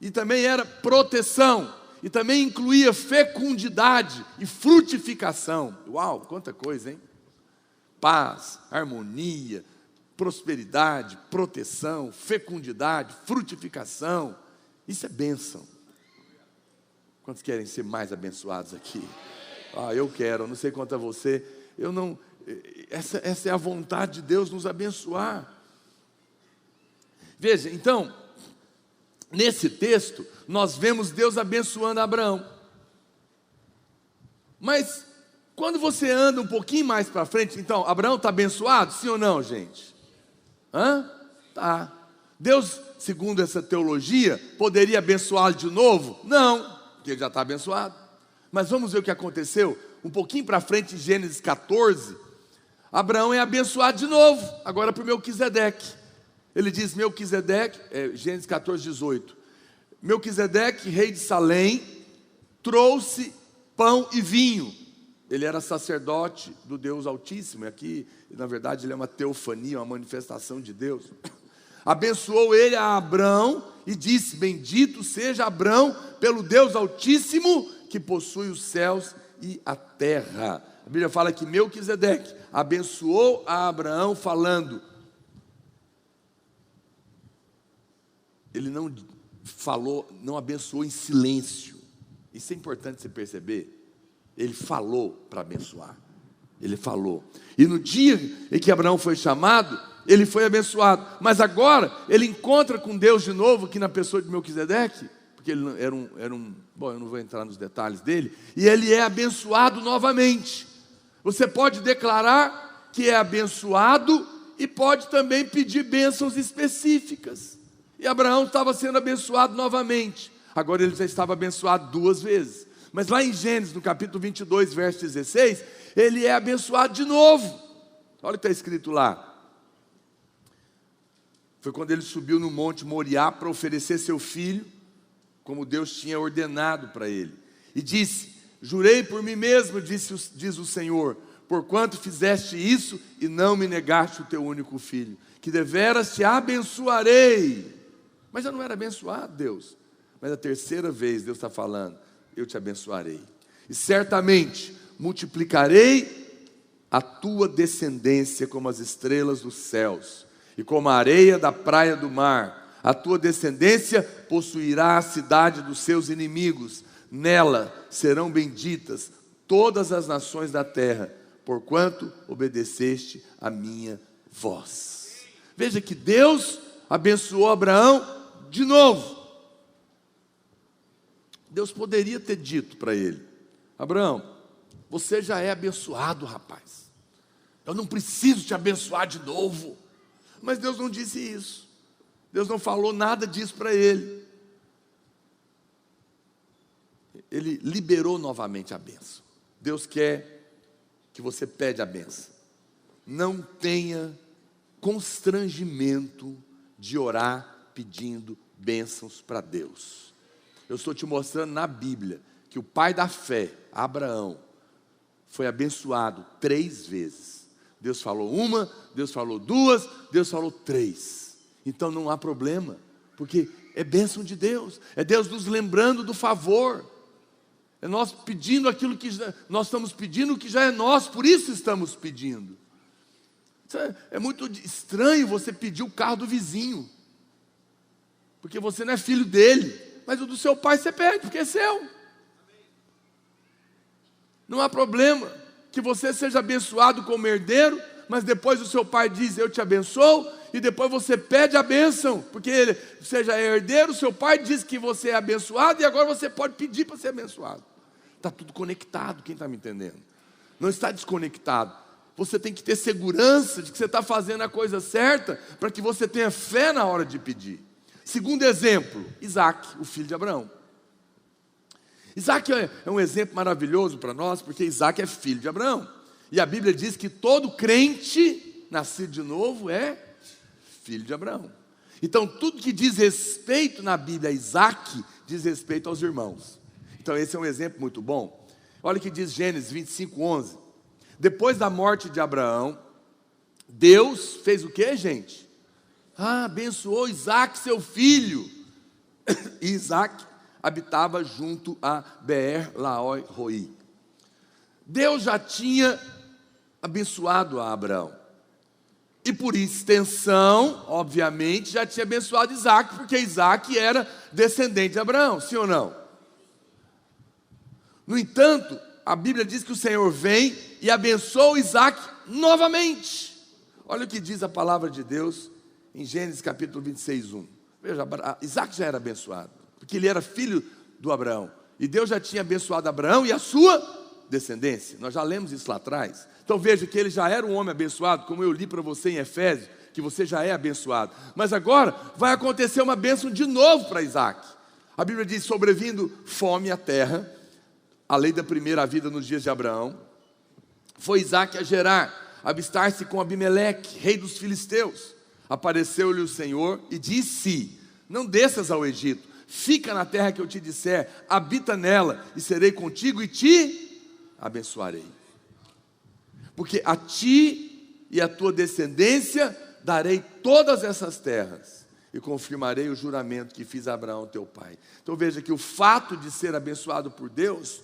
e também era proteção, e também incluía fecundidade e frutificação. Uau, quanta coisa, hein? Paz, harmonia, prosperidade, proteção, fecundidade, frutificação. Isso é bênção. Quantos querem ser mais abençoados aqui? Eu quero, eu não sei quanto a você. Essa é a vontade de Deus, nos abençoar. Veja, então, nesse texto, nós vemos Deus abençoando Abraão. Mas Quando você anda um pouquinho mais para frente, então, Abraão está abençoado? Sim ou não, gente? Tá. Deus, segundo essa teologia, poderia abençoá-lo de novo? Não, porque ele já está abençoado. Mas vamos ver o que aconteceu? Um pouquinho para frente, em Gênesis 14, Abraão é abençoado de novo, agora por Melquisedeque. Ele diz, Melquisedeque, Gênesis 14, 18. Melquisedeque, rei de Salém, trouxe pão e vinho. Ele era sacerdote do Deus Altíssimo. E aqui, na verdade, ele é uma teofania, uma manifestação de Deus. Abençoou ele a Abrão e disse, bendito seja Abrão pelo Deus Altíssimo, que possui os céus e a terra. A Bíblia fala que Melquisedeque abençoou a Abraão falando. Ele não falou, não abençoou em silêncio. Isso é importante você perceber. Ele falou para abençoar. Ele falou. E no dia em que Abraão foi chamado, ele foi abençoado. Mas agora, ele encontra com Deus de novo, aqui na pessoa de Melquisedeque, porque ele bom, eu não vou entrar nos detalhes dele, e ele é abençoado novamente. Você pode declarar que é abençoado e pode também pedir bênçãos específicas. E Abraão estava sendo abençoado novamente. Agora ele já estava abençoado 2 vezes. Mas lá em Gênesis, no capítulo 22, verso 16, ele é abençoado de novo. Olha o que está escrito lá. Foi quando ele subiu no monte Moriá para oferecer seu filho, como Deus tinha ordenado para ele. E disse, jurei por mim mesmo, diz o Senhor, porquanto fizeste isso e não me negaste o teu único filho, que deveras te abençoarei. Mas já não era abençoado, Deus. Mas a 3ª vez Deus está falando, eu te abençoarei. E certamente multiplicarei a tua descendência como as estrelas dos céus, e como a areia da praia do mar. A tua descendência possuirá a cidade dos seus inimigos. Nela serão benditas todas as nações da terra, porquanto obedeceste a minha voz. Veja que Deus abençoou Abraão de novo. Deus poderia ter dito para ele, Abraão, você já é abençoado, rapaz. Eu não preciso te abençoar de novo. Mas Deus não disse isso. Deus não falou nada disso para ele. Ele liberou novamente a bênção. Deus quer que você pede a bênção. Não tenha constrangimento de orar pedindo bênçãos para Deus. Eu estou te mostrando na Bíblia que o pai da fé, Abraão, foi abençoado 3 vezes. Deus falou 1, Deus falou 2, Deus falou 3. Então não há problema, porque é bênção de Deus. É Deus nos lembrando do favor. É nós pedindo aquilo que nós estamos pedindo, que já é nosso, por isso estamos pedindo. É muito estranho você pedir o carro do vizinho, porque você não é filho dele. Mas o do seu pai você pede, porque é seu. Não há problema que você seja abençoado como herdeiro, mas depois o seu pai diz, eu te abençoo, e depois você pede a bênção, porque você já é herdeiro, seu pai diz que você é abençoado, e agora você pode pedir para ser abençoado. Está tudo conectado, quem está me entendendo? Não está desconectado. Você tem que ter segurança de que você está fazendo a coisa certa, para que você tenha fé na hora de pedir. Segundo exemplo, Isaac, o filho de Abraão. Isaac é um exemplo maravilhoso para nós, porque Isaac é filho de Abraão. E a Bíblia diz que todo crente nascido de novo é filho de Abraão. Então tudo que diz respeito na Bíblia a Isaac, diz respeito aos irmãos. Então esse é um exemplo muito bom. Olha o que diz Gênesis 25:11. Depois da morte de Abraão, Deus fez o que, gente? Abençoou Isaac, seu filho. E Isaac habitava junto a Beer-Lahai-Roi. Deus já tinha abençoado a Abraão. E por extensão, obviamente, já tinha abençoado Isaac, porque Isaac era descendente de Abraão, sim ou não? No entanto, a Bíblia diz que o Senhor vem e abençoa Isaac novamente. Olha o que diz a palavra de Deus em Gênesis capítulo 26:1. Veja, Isaac já era abençoado, porque ele era filho do Abraão. E Deus já tinha abençoado Abraão e a sua descendência. Nós já lemos isso lá atrás. Então veja que ele já era um homem abençoado, como eu li para você em Efésios, que você já é abençoado. Mas agora vai acontecer uma bênção de novo para Isaac. A Bíblia diz: sobrevindo fome à terra, a lei da primeira vida nos dias de Abraão, foi Isaac a Gerar, avistar-se com Abimeleque, rei dos filisteus. Apareceu-lhe o Senhor e disse: não desças ao Egito, fica na terra que eu te disser, habita nela, e serei contigo e te abençoarei. Porque a ti e a tua descendência darei todas essas terras, e confirmarei o juramento que fiz a Abraão teu pai. Então veja que o fato de ser abençoado por Deus,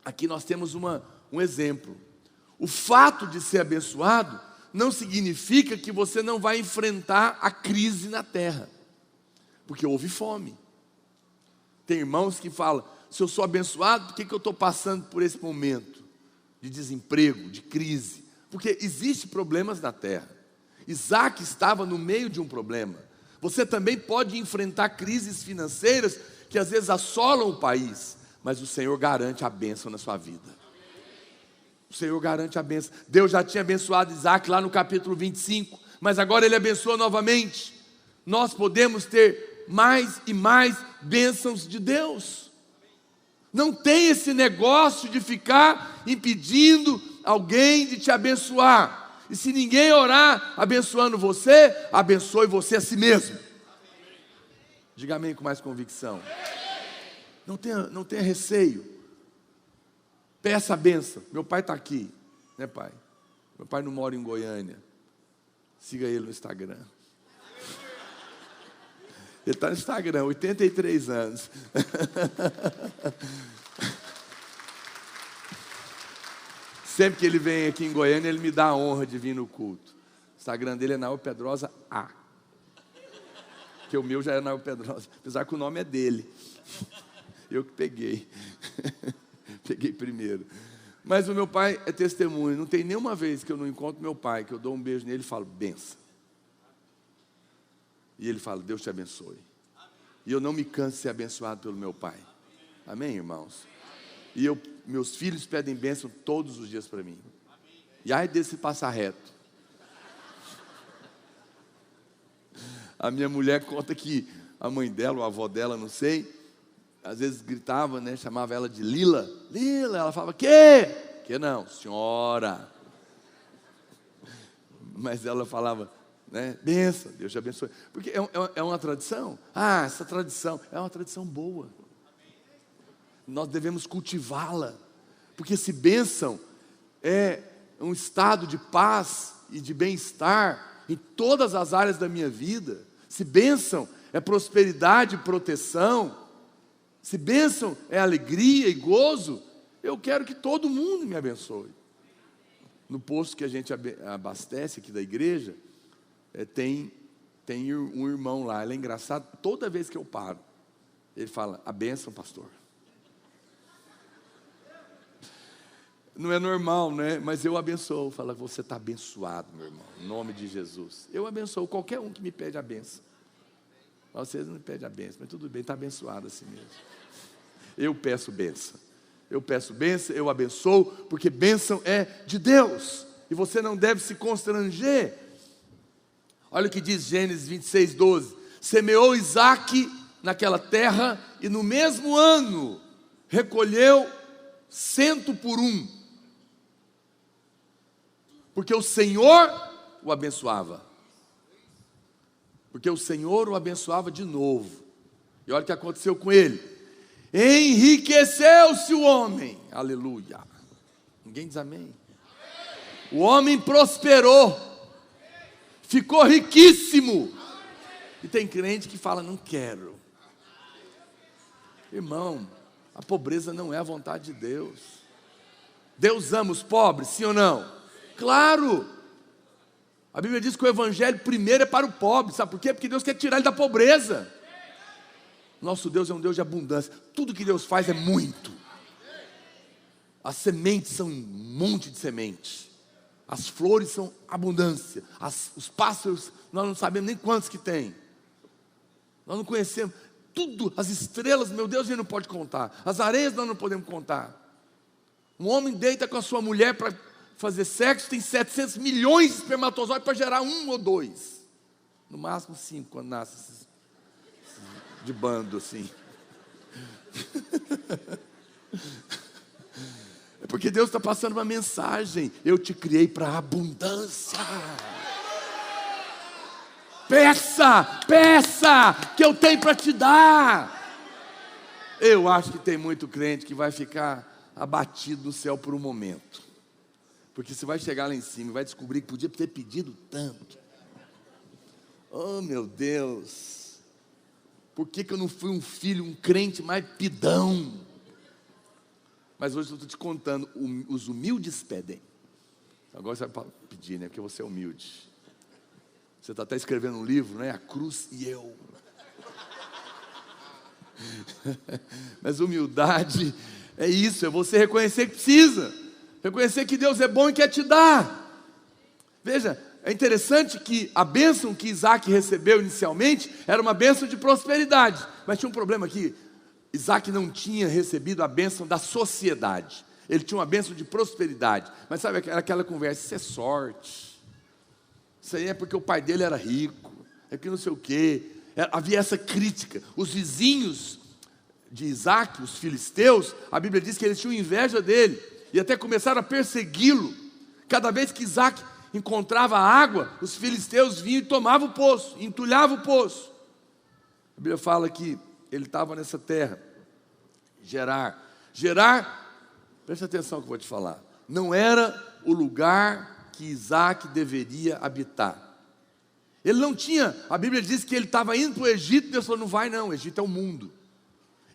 aqui nós temos um exemplo. O fato de ser abençoado não significa que você não vai enfrentar a crise na terra, porque houve fome. Tem irmãos que falam: se eu sou abençoado, por que eu estou passando por esse momento de desemprego, de crise? Porque existem problemas na terra. Isaac estava no meio de um problema. Você também pode enfrentar crises financeiras que às vezes assolam o país, mas o Senhor garante a bênção na sua vida. O Senhor garante a bênção. Deus já tinha abençoado Isaac lá no capítulo 25, mas agora Ele abençoa novamente. Nós podemos ter mais e mais bênçãos de Deus. Não tem esse negócio de ficar impedindo alguém de te abençoar. E se ninguém orar abençoando você, abençoe você a si mesmo. Diga amém com mais convicção. Não tenha receio. Peça a bênção. Meu pai está aqui, né, pai? Meu pai não mora em Goiânia. Siga ele no Instagram. Ele está no Instagram, 83 anos. Sempre que ele vem aqui em Goiânia, ele me dá a honra de vir no culto. O Instagram dele é Nael Pedrosa A. Que o meu já é Nael Pedrosa, apesar que o nome é dele. Eu que peguei. Peguei primeiro. Mas o meu pai é testemunho. Não tem nenhuma vez que eu não encontro meu pai, que eu dou um beijo nele e falo: benção. E ele fala: Deus te abençoe. E eu não me canso de ser abençoado pelo meu pai. Amém, irmãos? E meus filhos pedem bênção todos os dias para mim. E ai desse passar reto. A minha mulher conta que a mãe dela, ou a avó dela, não sei, às vezes gritava, né, chamava ela de Lila. Lila, ela falava: que não, senhora. Mas ela falava, né, benção, Deus te abençoe. Porque é uma tradição. Ah, essa tradição é uma tradição boa. Nós devemos cultivá-la, porque se bênção é um estado de paz e de bem-estar em todas as áreas da minha vida, se bênção é prosperidade e proteção, se bênção é alegria e gozo, eu quero que todo mundo me abençoe. No posto que a gente abastece aqui da igreja, tem um irmão lá. Ele é engraçado, toda vez que eu paro, ele fala: a bênção, pastor. Não é normal, né? Mas eu abençoo. Fala: você está abençoado, meu irmão, em nome de Jesus. Eu abençoo qualquer um que me pede a bênção. Vocês não me pedem a bênção, mas tudo bem, está abençoado assim mesmo. Eu peço bênção. Eu peço bênção, eu abençoo, porque bênção é de Deus. E você não deve se constranger. Olha o que diz Gênesis 26, 12. Semeou Isaac naquela terra, e no mesmo ano recolheu 100 por 1. Porque o Senhor o abençoava. Porque o Senhor o abençoava de novo. E olha o que aconteceu com ele. Enriqueceu-se o homem. Aleluia. Ninguém diz amém. O homem prosperou. Ficou riquíssimo. E tem crente que fala: não quero. Irmão, a pobreza não é a vontade de Deus. Deus ama os pobres, sim ou não? Claro. A Bíblia diz que o evangelho primeiro é para o pobre. Sabe por quê? Porque Deus quer tirar ele da pobreza. Nosso Deus é um Deus de abundância. Tudo que Deus faz é muito. As sementes são um monte de sementes. As flores são abundância. Os pássaros, nós não sabemos nem quantos que tem. Nós não conhecemos. Tudo, as estrelas, meu Deus, a gente não pode contar. As areias nós não podemos contar. Um homem deita com a sua mulher para fazer sexo, tem 700 milhões de espermatozoides para gerar 1 ou 2. No máximo 5, quando nasce de bando assim. É porque Deus está passando uma mensagem. Eu te criei para abundância. Peça, peça, que eu tenho para te dar. Eu acho que tem muito crente que vai ficar abatido no céu por um momento. Porque você vai chegar lá em cima e vai descobrir que podia ter pedido tanto. Oh, meu Deus. Por que eu não fui um filho, um crente mais pidão? Mas hoje eu estou te contando, os humildes pedem. Agora você vai pedir, né? Porque você é humilde. Você está até escrevendo um livro, né? A cruz e eu. Mas humildade é isso, é você reconhecer que precisa. Reconhecer que Deus é bom e quer te dar. Veja, é interessante que a bênção que Isaac recebeu inicialmente era uma bênção de prosperidade. Mas tinha um problema aqui. Isaac não tinha recebido a bênção da sociedade. Ele tinha uma bênção de prosperidade. Mas sabe aquela conversa, isso é sorte. Isso aí é porque o pai dele era rico. É porque não sei o quê. Havia essa crítica. Os vizinhos de Isaac, os filisteus, a Bíblia diz que eles tinham inveja dele. E até começaram a persegui-lo. Cada vez que Isaac encontrava água, os filisteus vinham e tomavam o poço, entulhavam o poço. A Bíblia fala que ele estava nessa terra, Gerar, presta atenção que eu vou te falar, não era o lugar que Isaac deveria habitar. Ele não tinha, a Bíblia diz que ele estava indo para o Egito, Deus falou, não vai não, o Egito é o mundo.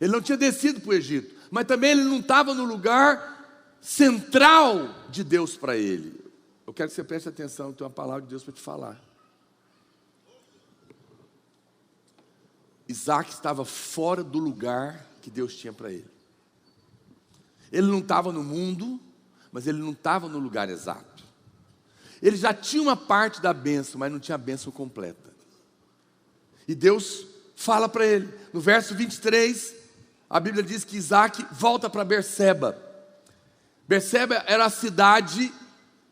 Ele não tinha descido para o Egito, mas também ele não estava no lugar central de Deus para ele. Eu quero que você preste atenção, tem uma palavra de Deus para te falar. Isaac estava fora do lugar que Deus tinha para ele. Ele não estava no mundo, mas ele não estava no lugar exato. Ele já tinha uma parte da bênção, mas não tinha a bênção completa. E Deus fala para ele, no verso 23, a Bíblia diz que Isaac volta para Berseba. Berseba era a cidade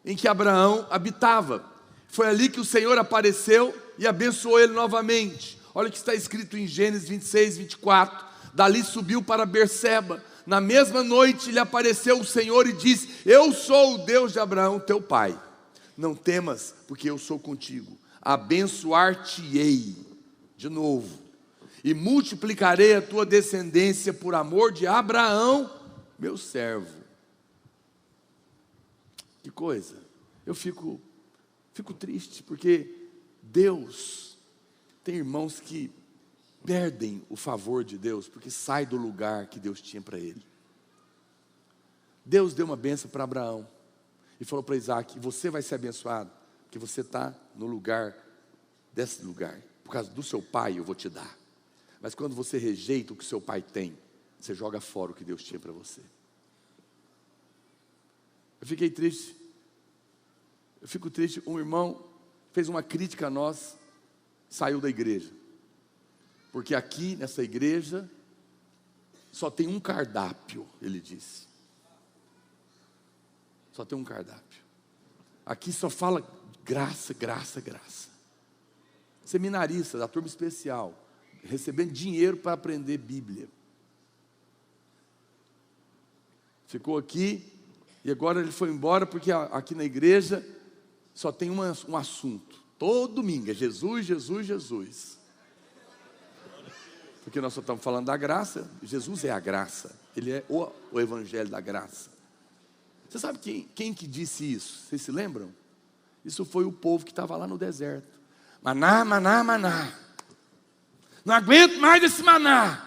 em que Abraão habitava. Foi ali que o Senhor apareceu e abençoou ele novamente. Olha o que está escrito em Gênesis 26, 24. Dali subiu para Berseba. Na mesma noite lhe apareceu o Senhor e disse, eu sou o Deus de Abraão, teu pai. Não temas, porque eu sou contigo. Abençoar-te-ei, de novo, e multiplicarei a tua descendência por amor de Abraão, meu servo. Que coisa. Eu fico triste, porque Deus, tem irmãos que perdem o favor de Deus, porque sai do lugar que Deus tinha para ele. Deus deu uma bênção para Abraão, e falou para Isaac, você vai ser abençoado, porque você está no lugar, desse lugar, por causa do seu pai eu vou te dar. Mas quando você rejeita o que seu pai tem, você joga fora o que Deus tinha para você. Eu fiquei triste. Eu fico triste, um irmão fez uma crítica a nós, saiu da igreja. Porque aqui nessa igreja só tem um cardápio, ele disse. Só tem um cardápio. Aqui só fala graça, graça, graça. Seminarista da turma especial, recebendo dinheiro para aprender Bíblia. Ficou aqui e agora ele foi embora porque aqui na igreja só tem um assunto. Todo domingo é Jesus, Jesus, Jesus. Porque nós só estamos falando da graça. Jesus é a graça. Ele é o evangelho da graça. Você sabe quem que disse isso? Vocês se lembram? Isso foi o povo que estava lá no deserto. Maná, maná, maná. Não aguento mais esse maná.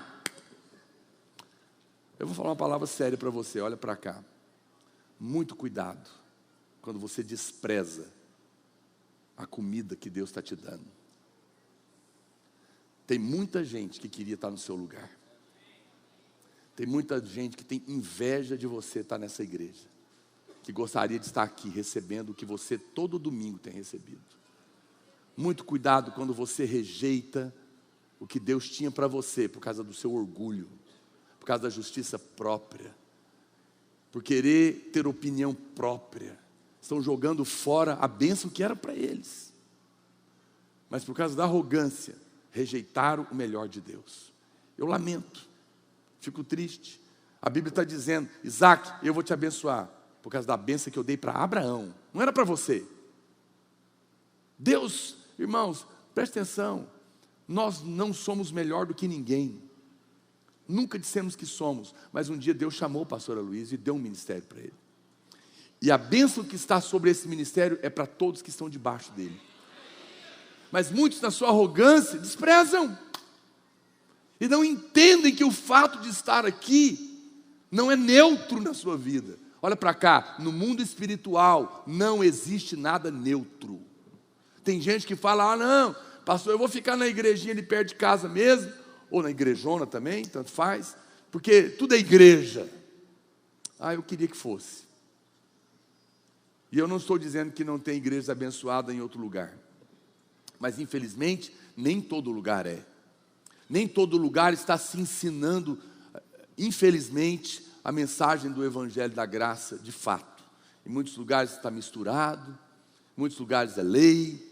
Eu vou falar uma palavra séria para você, olha para cá. Muito cuidado quando você despreza a comida que Deus está te dando. Tem muita gente que queria estar no seu lugar. Tem muita gente que tem inveja de você estar nessa igreja, que gostaria de estar aqui recebendo o que você todo domingo tem recebido. Muito cuidado quando você rejeita o que Deus tinha para você por causa do seu orgulho, por causa da justiça própria. por querer ter opinião própria, estão jogando fora a bênção que era para eles. Mas por causa da arrogância, rejeitaram o melhor de Deus. Eu lamento, fico triste. A Bíblia está dizendo: Isaac, eu vou te abençoar, por causa da bênção que eu dei para Abraão. Não era para você. Deus, irmãos, preste atenção, nós não somos melhor do que ninguém. Nunca dissemos que somos, mas um dia Deus chamou o pastor Aloysio e deu um ministério para ele. E a bênção que está sobre esse ministério é para todos que estão debaixo dele. Mas muitos, na sua arrogância, desprezam. E não entendem que o fato de estar aqui não é neutro na sua vida. Olha para cá, no mundo espiritual não existe nada neutro. Tem gente que fala: ah não, pastor, eu vou ficar na igrejinha ali perto de casa mesmo, ou na igrejona também, tanto faz, porque tudo é igreja. Ah, eu queria que fosse. E eu não estou dizendo que não tem igrejas abençoadas em outro lugar, mas infelizmente nem todo lugar é. Nem todo lugar está se ensinando, infelizmente, a mensagem do Evangelho da Graça de fato. Em muitos lugares está misturado, em muitos lugares é lei,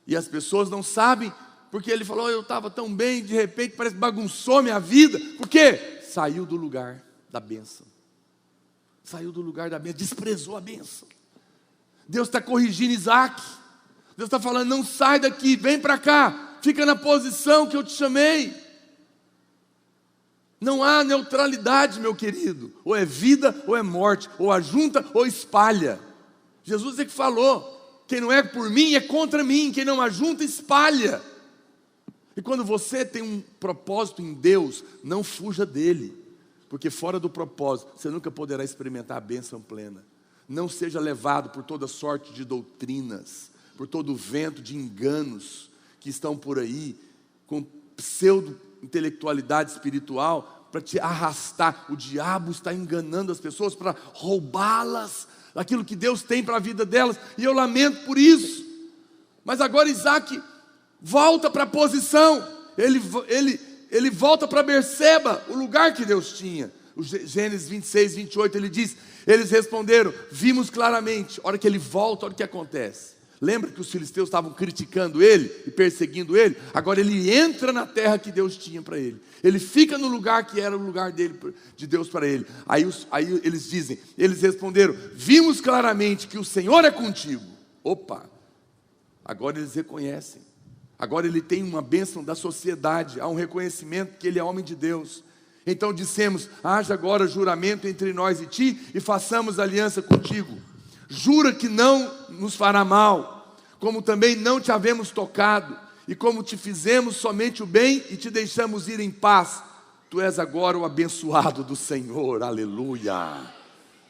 e as pessoas não sabem, porque ele falou: eu estava tão bem, de repente parece que bagunçou minha vida. Por quê? Saiu do lugar da bênção. Saiu do lugar da bênção, desprezou a bênção. Deus está corrigindo Isaac. Deus está falando: não sai daqui, vem para cá, fica na posição que eu te chamei. Não há neutralidade, meu querido. Ou é vida ou é morte, ou ajunta ou espalha. Jesus é que falou: quem não é por mim é contra mim, quem não ajunta espalha. E quando você tem um propósito em Deus, não fuja dele, porque fora do propósito você nunca poderá experimentar a bênção plena. Não seja levado por toda sorte de doutrinas, por todo o vento de enganos que estão por aí, com pseudo-intelectualidade espiritual, para te arrastar. O diabo está enganando as pessoas para roubá-las daquilo que Deus tem para a vida delas, e eu lamento por isso. Mas agora Isaac volta para a posição, ele volta para Berseba, o lugar que Deus tinha. O Gênesis 26, 28, ele diz: eles responderam: vimos claramente. A hora que ele volta, olha o que acontece. Lembra que os filisteus estavam criticando ele e perseguindo ele? Agora ele entra na terra que Deus tinha para ele. Ele fica no lugar que era o lugar dele, de Deus para ele. Aí eles dizem, eles responderam: vimos claramente que o Senhor é contigo. Opa, agora eles reconhecem. Agora ele tem uma bênção da sociedade, há um reconhecimento que ele é homem de Deus. Então dissemos: haja agora juramento entre nós e ti, e façamos aliança contigo. Jura que não nos fará mal, como também não te havemos tocado, e como te fizemos somente o bem e te deixamos ir em paz. Tu és agora o abençoado do Senhor, aleluia.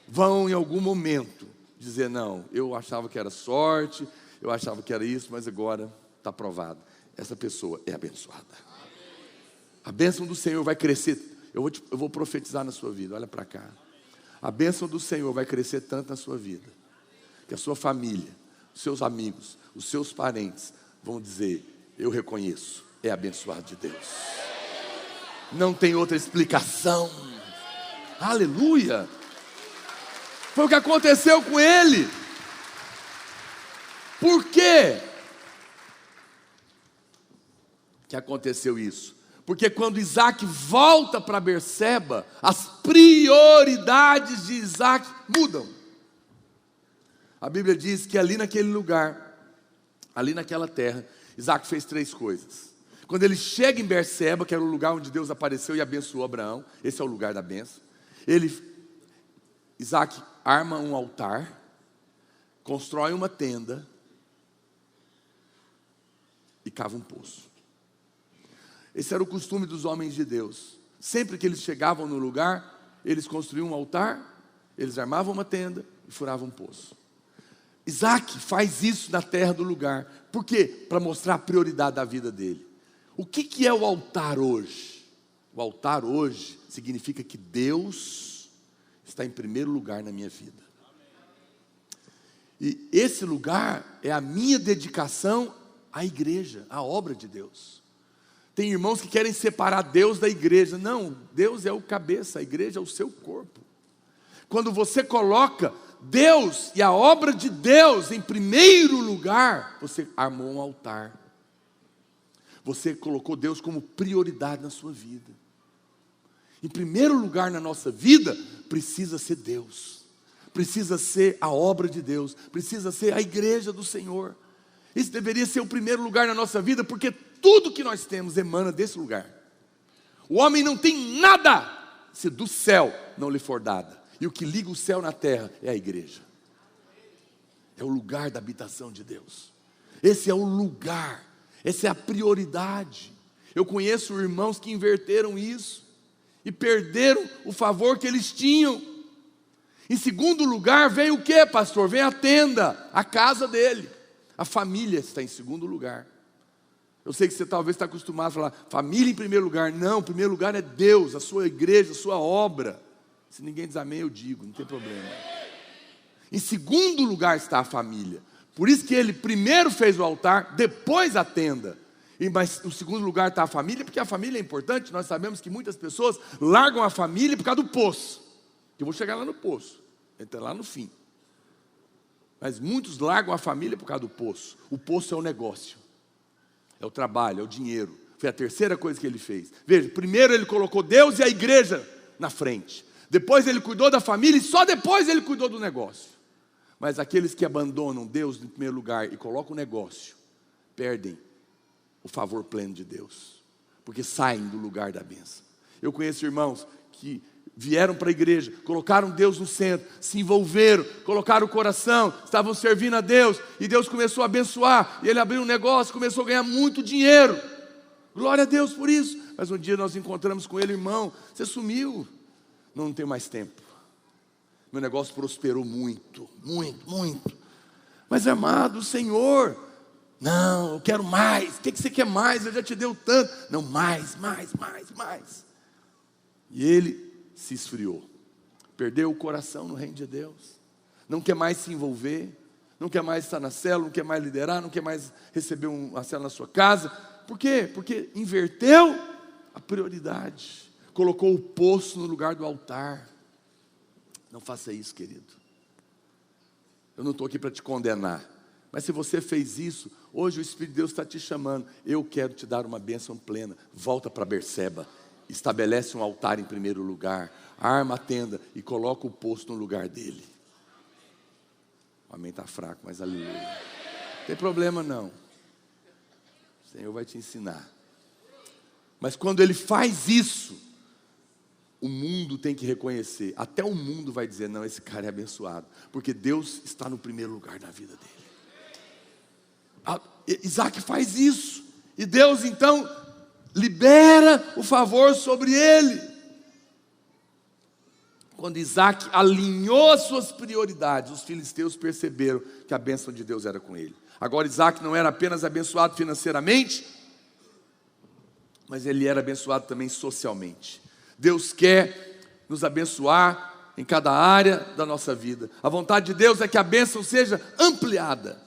Vão em algum momento dizer: não, eu achava que era sorte, eu achava que era isso, mas agora está provado, essa pessoa é abençoada. A bênção do Senhor vai crescer. Eu vou profetizar na sua vida, olha para cá. A bênção do Senhor vai crescer tanto na sua vida, que a sua família, os seus amigos, os seus parentes vão dizer: eu reconheço, é abençoado de Deus. Não tem outra explicação. Aleluia. Foi o que aconteceu com ele. Por quê que aconteceu isso? Porque quando Isaac volta para Berseba, as prioridades de Isaac mudam. A Bíblia diz que ali naquele lugar, ali naquela terra, Isaac fez 3 coisas. Quando ele chega em Berseba, que era o lugar onde Deus apareceu e abençoou Abraão, esse é o lugar da bênção, Isaac arma um altar, constrói uma tenda e cava um poço. Esse era o costume dos homens de Deus. Sempre que eles chegavam no lugar, eles construíam um altar, eles armavam uma tenda e furavam um poço. Isaac faz isso na terra do lugar. Por quê? Para mostrar a prioridade da vida dele. O que é o altar hoje? O altar hoje significa que Deus está em primeiro lugar na minha vida. E esse lugar é a minha dedicação à igreja, à obra de Deus. Tem irmãos que querem separar Deus da igreja. Não, Deus é o cabeça, a igreja é o seu corpo. Quando você coloca Deus e a obra de Deus em primeiro lugar, você armou um altar. Você colocou Deus como prioridade na sua vida. Em primeiro lugar na nossa vida, precisa ser Deus. Precisa ser a obra de Deus. Precisa ser a igreja do Senhor. Isso deveria ser o primeiro lugar na nossa vida, porque tudo que nós temos emana desse lugar. O homem não tem nada se do céu não lhe for dada. E o que liga o céu na terra é a igreja. É o lugar da habitação de Deus. Esse é o lugar. Essa é a prioridade. Eu conheço irmãos que inverteram isso e perderam o favor que eles tinham. Em segundo lugar, vem o que, pastor? Vem a tenda, a casa dele. A família está em segundo lugar. Eu sei que você talvez está acostumado a falar, família em primeiro lugar. Não, em primeiro lugar é Deus, a sua igreja, a sua obra. Se ninguém diz amém, eu digo, não tem problema. Em segundo lugar está a família. Por isso que ele primeiro fez o altar, depois a tenda. Mas no segundo lugar está a família, porque a família é importante. Nós sabemos que muitas pessoas largam a família por causa do poço. Eu vou chegar lá no poço, entra lá no fim. Mas muitos largam a família por causa do poço. O poço é o negócio, é o trabalho, é o dinheiro. Foi a terceira coisa que ele fez. Veja, primeiro ele colocou Deus e a igreja na frente. Depois ele cuidou da família e só depois ele cuidou do negócio. Mas aqueles que abandonam Deus em primeiro lugar e colocam o negócio, perdem o favor pleno de Deus, porque saem do lugar da bênção. Eu conheço irmãos que vieram para a igreja, colocaram Deus no centro, se envolveram, colocaram o coração, estavam servindo a Deus, e Deus começou a abençoar, e ele abriu um negócio, começou a ganhar muito dinheiro. Glória a Deus por isso. Mas um dia nós encontramos com ele, irmão, você sumiu. Não tenho mais tempo. Meu negócio prosperou muito, muito, muito. Mas amado, o Senhor, não, eu quero mais. O que você quer mais? Eu já te deu tanto. Não, mais. E ele se esfriou. Perdeu o coração no reino de Deus. Não quer mais se envolver. Não quer mais estar na célula, não quer mais liderar, não quer mais receber uma célula na sua casa. Por quê? Porque inverteu a prioridade. Colocou o poço no lugar do altar. Não faça isso, querido. Eu não estou aqui para te condenar. Mas se você fez isso, hoje o Espírito de Deus está te chamando. Eu quero te dar uma bênção plena. Volta para Berseba. Estabelece um altar em primeiro lugar. Arma a tenda e coloca o poço no lugar dele. O amém está fraco, mas aleluia. Não tem problema não. O Senhor vai te ensinar. Mas quando ele faz isso, o mundo tem que reconhecer. Até o mundo vai dizer, não, esse cara é abençoado. Porque Deus está no primeiro lugar na vida dele. Isaac faz isso. E Deus então libera o favor sobre ele. Quando Isaac alinhou as suas prioridades, os filisteus perceberam que a bênção de Deus era com ele. Agora Isaac não era apenas abençoado financeiramente, mas ele era abençoado também socialmente. Deus quer nos abençoar em cada área da nossa vida. A vontade de Deus é que a bênção seja ampliada.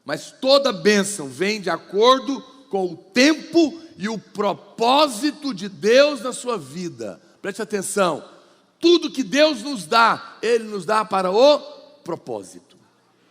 Mas toda bênção vem de acordo com o tempo e o propósito de Deus na sua vida. Preste atenção. Tudo que Deus nos dá, Ele nos dá para o propósito.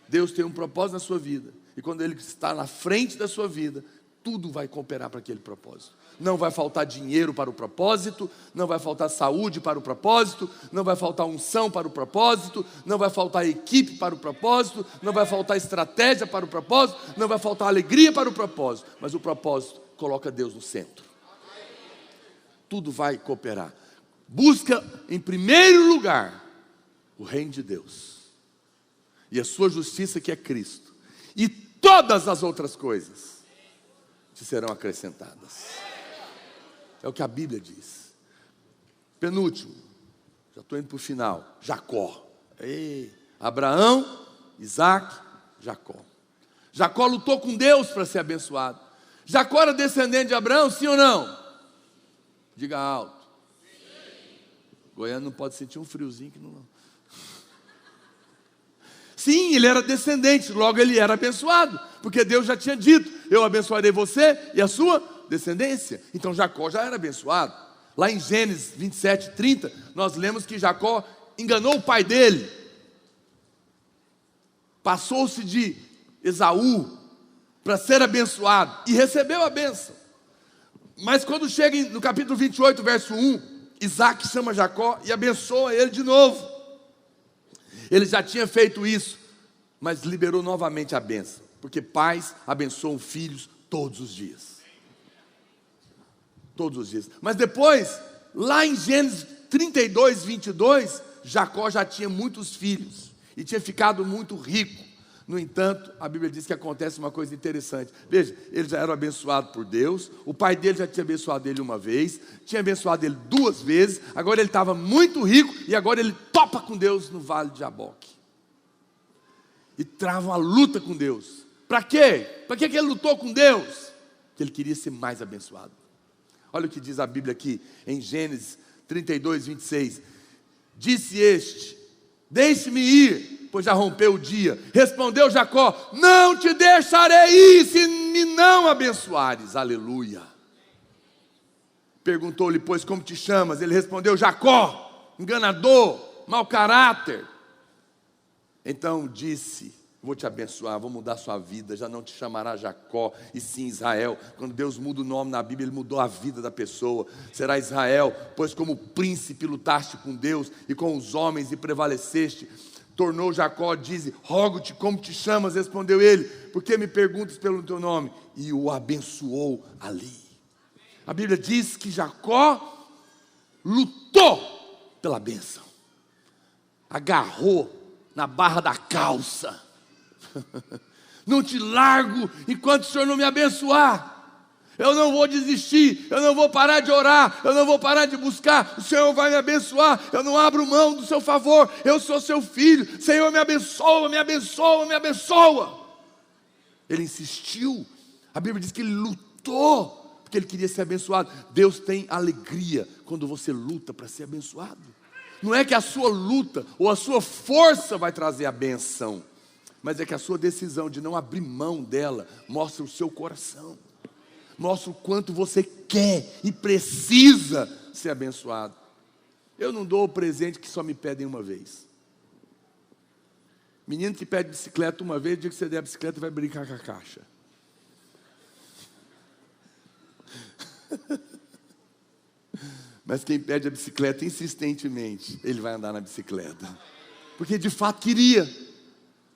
Deus tem um propósito na sua vida. E quando Ele está na frente da sua vida, tudo vai cooperar para aquele propósito. Não vai faltar dinheiro para o propósito, não vai faltar saúde para o propósito, não vai faltar unção para o propósito, não vai faltar equipe para o propósito, não vai faltar estratégia para o propósito, não vai faltar alegria para o propósito, mas o propósito coloca Deus no centro. Tudo vai cooperar. Busca em primeiro lugar o reino de Deus e a sua justiça, que é Cristo, e todas as outras coisas te serão acrescentadas. É o que a Bíblia diz. Penúltimo, já estou indo para o final. Jacó. Abraão, Isaac, Jacó. Jacó lutou com Deus para ser abençoado. Jacó era descendente de Abraão, sim ou não? Diga alto. Goiânia não pode sentir um friozinho que não. Sim, ele era descendente, logo ele era abençoado, porque Deus já tinha dito, eu abençoarei você e a sua descendência. Então Jacó já era abençoado. Lá em Gênesis 27:30, nós lemos que Jacó enganou o pai dele, passou-se de Esaú para ser abençoado e recebeu a bênção. Mas quando chega no capítulo 28, verso 1, Isaac chama Jacó e abençoa ele de novo. Ele já tinha feito isso, mas liberou novamente a bênção, porque pais abençoam filhos todos os dias. Todos os dias. Mas depois, lá em Gênesis 32, 22, Jacó já tinha muitos filhos e tinha ficado muito rico. No entanto, a Bíblia diz que acontece uma coisa interessante. Veja, ele já era abençoado por Deus, o pai dele já tinha abençoado ele uma vez, tinha abençoado ele 2 vezes, agora ele estava muito rico e agora ele topa com Deus no vale de Jaboque. E trava uma luta com Deus. Para quê? Para que ele lutou com Deus? Porque ele queria ser mais abençoado. Olha o que diz a Bíblia aqui, em Gênesis 32, 26. Disse este: deixe-me ir, pois já rompeu o dia. Respondeu Jacó: não te deixarei ir, se me não abençoares. Aleluia. Perguntou-lhe, pois, como te chamas? Ele respondeu: Jacó, enganador, mau caráter. Então disse: vou te abençoar, vou mudar a sua vida, já não te chamará Jacó, e sim Israel. Quando Deus muda o nome na Bíblia, Ele mudou a vida da pessoa. Será Israel, pois como príncipe lutaste com Deus e com os homens e prevaleceste. Tornou Jacó, diz: rogo-te, como te chamas? Respondeu ele: por que me perguntas pelo teu nome? E o abençoou ali. A Bíblia diz que Jacó lutou pela bênção, agarrou na barra da calça. Não te largo enquanto o Senhor não me abençoar. Eu não vou desistir, eu não vou parar de orar, eu não vou parar de buscar. O Senhor vai me abençoar, eu não abro mão do seu favor. Eu sou seu filho, Senhor, me abençoa, me abençoa, me abençoa. Ele insistiu. A Bíblia diz que ele lutou, porque ele queria ser abençoado. Deus tem alegria quando você luta para ser abençoado. Não é que a sua luta ou a sua força vai trazer a benção, mas é que a sua decisão de não abrir mão dela mostra o seu coração, mostra o quanto você quer e precisa ser abençoado. Eu não dou o presente que só me pedem uma vez. Menino que pede bicicleta uma vez, o dia que você der a bicicleta vai brincar com a caixa. Mas quem pede a bicicleta insistentemente, ele vai andar na bicicleta, porque de fato queria.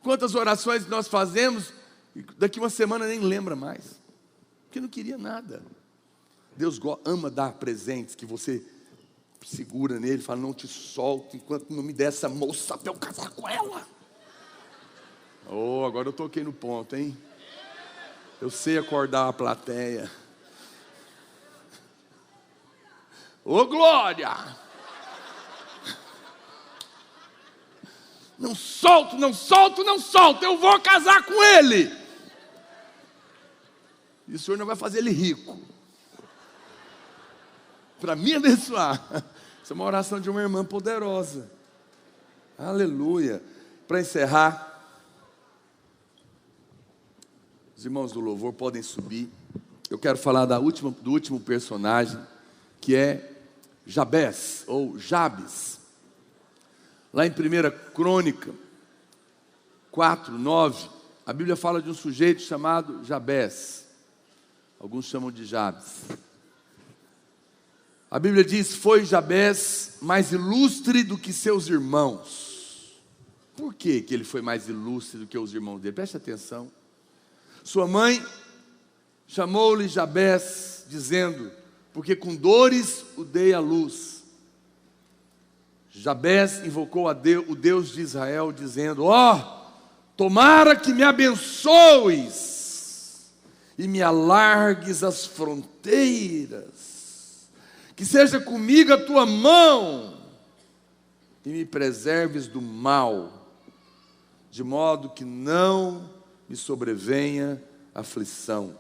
Quantas orações nós fazemos e daqui uma semana nem lembra mais, porque não queria nada. Deus ama dar presentes que você segura nele, fala: não te solto enquanto não me der essa moça para eu casar com ela. Oh, agora eu toquei no ponto, hein? Eu sei acordar a plateia. Ô, glória! Não solto, não solto, não solto. Eu vou casar com ele. E o Senhor não vai fazer ele rico para me abençoar. Isso é uma oração de uma irmã poderosa. Aleluia. Para encerrar, os irmãos do louvor podem subir. Eu quero falar do último personagem, que é Jabes, ou Jabes. Lá em 1 Crônica 4, 9, a Bíblia fala de um sujeito chamado Jabes. Alguns chamam de Jabes. A Bíblia diz: foi Jabes mais ilustre do que seus irmãos. Por que ele foi mais ilustre do que os irmãos dele? Preste atenção. Sua mãe chamou-lhe Jabes, dizendo: porque com dores o dei à luz. Jabes invocou a Deus, o Deus de Israel, dizendo: tomara que me abençoes e me alargues as fronteiras, que seja comigo a tua mão e me preserves do mal, de modo que não me sobrevenha aflição.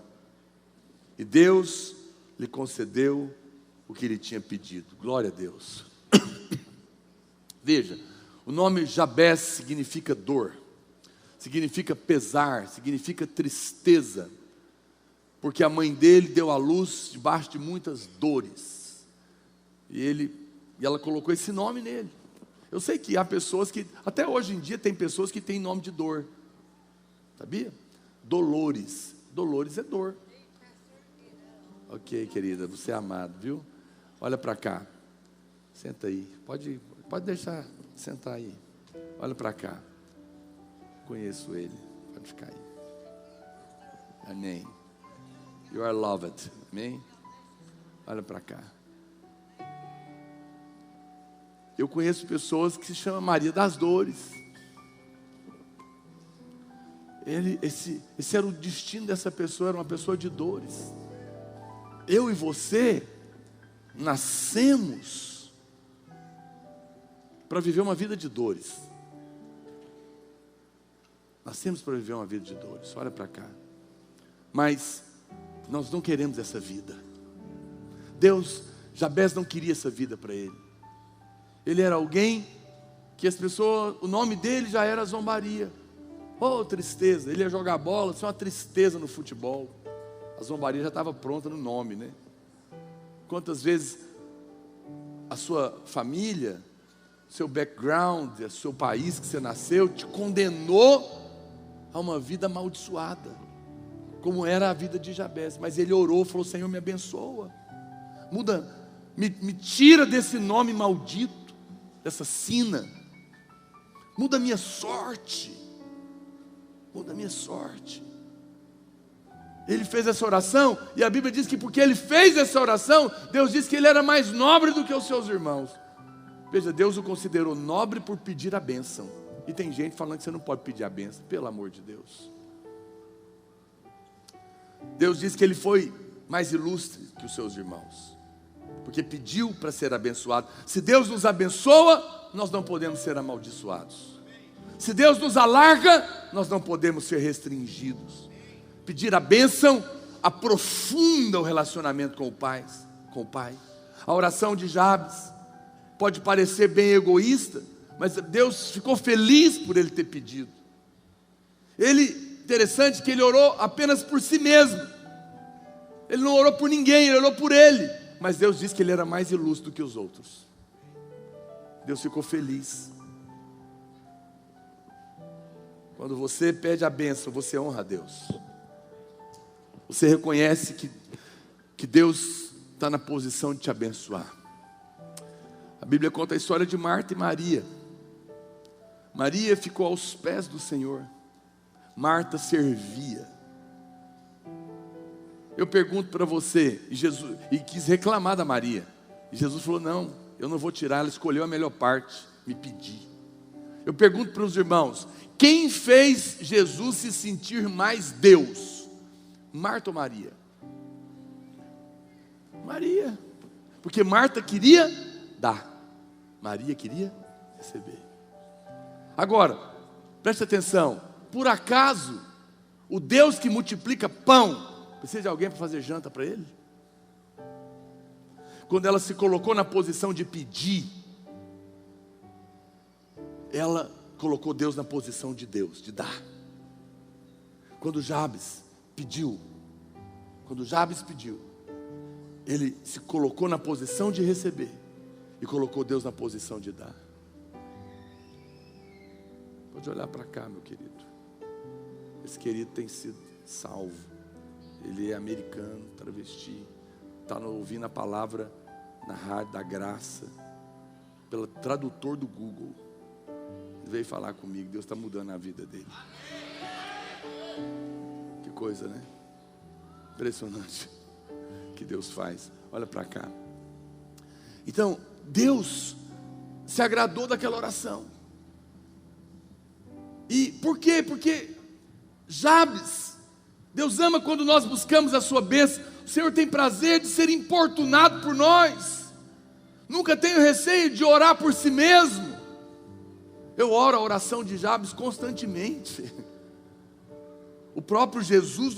E Deus lhe concedeu o que ele tinha pedido. Glória a Deus. Veja, o nome Jabes significa dor, significa pesar, significa tristeza, porque a mãe dele deu à luz debaixo de muitas dores, e ela colocou esse nome nele. Eu sei que há pessoas que, até hoje em dia, tem pessoas que têm nome de dor. Sabia? Dolores. Dolores é dor. Ok, querida, você é amado, viu? Olha para cá. Senta aí. Pode deixar sentar aí. Olha para cá. Conheço ele. Pode ficar aí. Amém. You are loved. Amém? Olha para cá. Eu conheço pessoas que se chamam Maria das Dores. Esse era o destino dessa pessoa, era uma pessoa de dores. Eu e você nascemos para viver uma vida de dores. Nascemos para viver uma vida de dores. Olha para cá. Mas nós não queremos essa vida. Jabez não queria essa vida para ele. Ele era alguém que as pessoas, o nome dele já era zombaria. Oh, tristeza. Ele ia jogar bola, isso é uma tristeza no futebol. A zombaria já estava pronta no nome, né? Quantas vezes a sua família, seu background, o seu país que você nasceu, te condenou a uma vida amaldiçoada, como era a vida de Jabez. Mas ele orou, falou: Senhor, me abençoa, muda, me tira desse nome maldito, dessa sina, muda a minha sorte, muda a minha sorte. Ele fez essa oração, e a Bíblia diz que porque ele fez essa oração, Deus disse que ele era mais nobre do que os seus irmãos. Veja, Deus o considerou nobre por pedir a bênção. E tem gente falando que você não pode pedir a bênção, pelo amor de Deus. Deus disse que ele foi mais ilustre que os seus irmãos, porque pediu para ser abençoado. Se Deus nos abençoa, nós não podemos ser amaldiçoados. Se Deus nos alarga, nós não podemos ser restringidos. Pedir a bênção aprofunda o relacionamento com o Pai. A oração de Jabes pode parecer bem egoísta, mas Deus ficou feliz por ele ter pedido. Interessante que ele orou apenas por si mesmo. Ele não orou por ninguém, ele orou por ele. Mas Deus disse que ele era mais ilustre do que os outros. Deus ficou feliz. Quando você pede a bênção, você honra a Deus. Você reconhece que Deus está na posição de te abençoar. A Bíblia conta a história de Marta e Maria. Maria ficou aos pés do Senhor. Marta servia. Eu pergunto para você, e quis reclamar da Maria. E Jesus falou: não, eu não vou tirar, ela escolheu a melhor parte, me pedir. Eu pergunto para os irmãos: quem fez Jesus se sentir mais Deus? Marta ou Maria? Maria. Porque Marta queria dar, Maria queria receber. Agora, preste atenção. Por acaso, o Deus que multiplica pão precisa de alguém para fazer janta para ele? Quando ela se colocou na posição de pedir, ela colocou Deus na posição de Deus, de dar. Quando Jabes pediu, ele se colocou na posição de receber e colocou Deus na posição de dar. Pode olhar para cá, meu querido. Esse querido tem sido salvo. Ele é americano, travesti, está ouvindo a palavra na rádio da graça, pelo tradutor do Google. Ele veio falar comigo. Deus está mudando a vida dele. Que coisa, né? Impressionante que Deus faz. Olha para cá. Então, Deus se agradou daquela oração. E por quê? Porque Jabes, Deus ama quando nós buscamos a sua bênção. O Senhor tem prazer de ser importunado por nós. Nunca tenho receio de orar por si mesmo. Eu oro a oração de Jabes constantemente. O próprio Jesus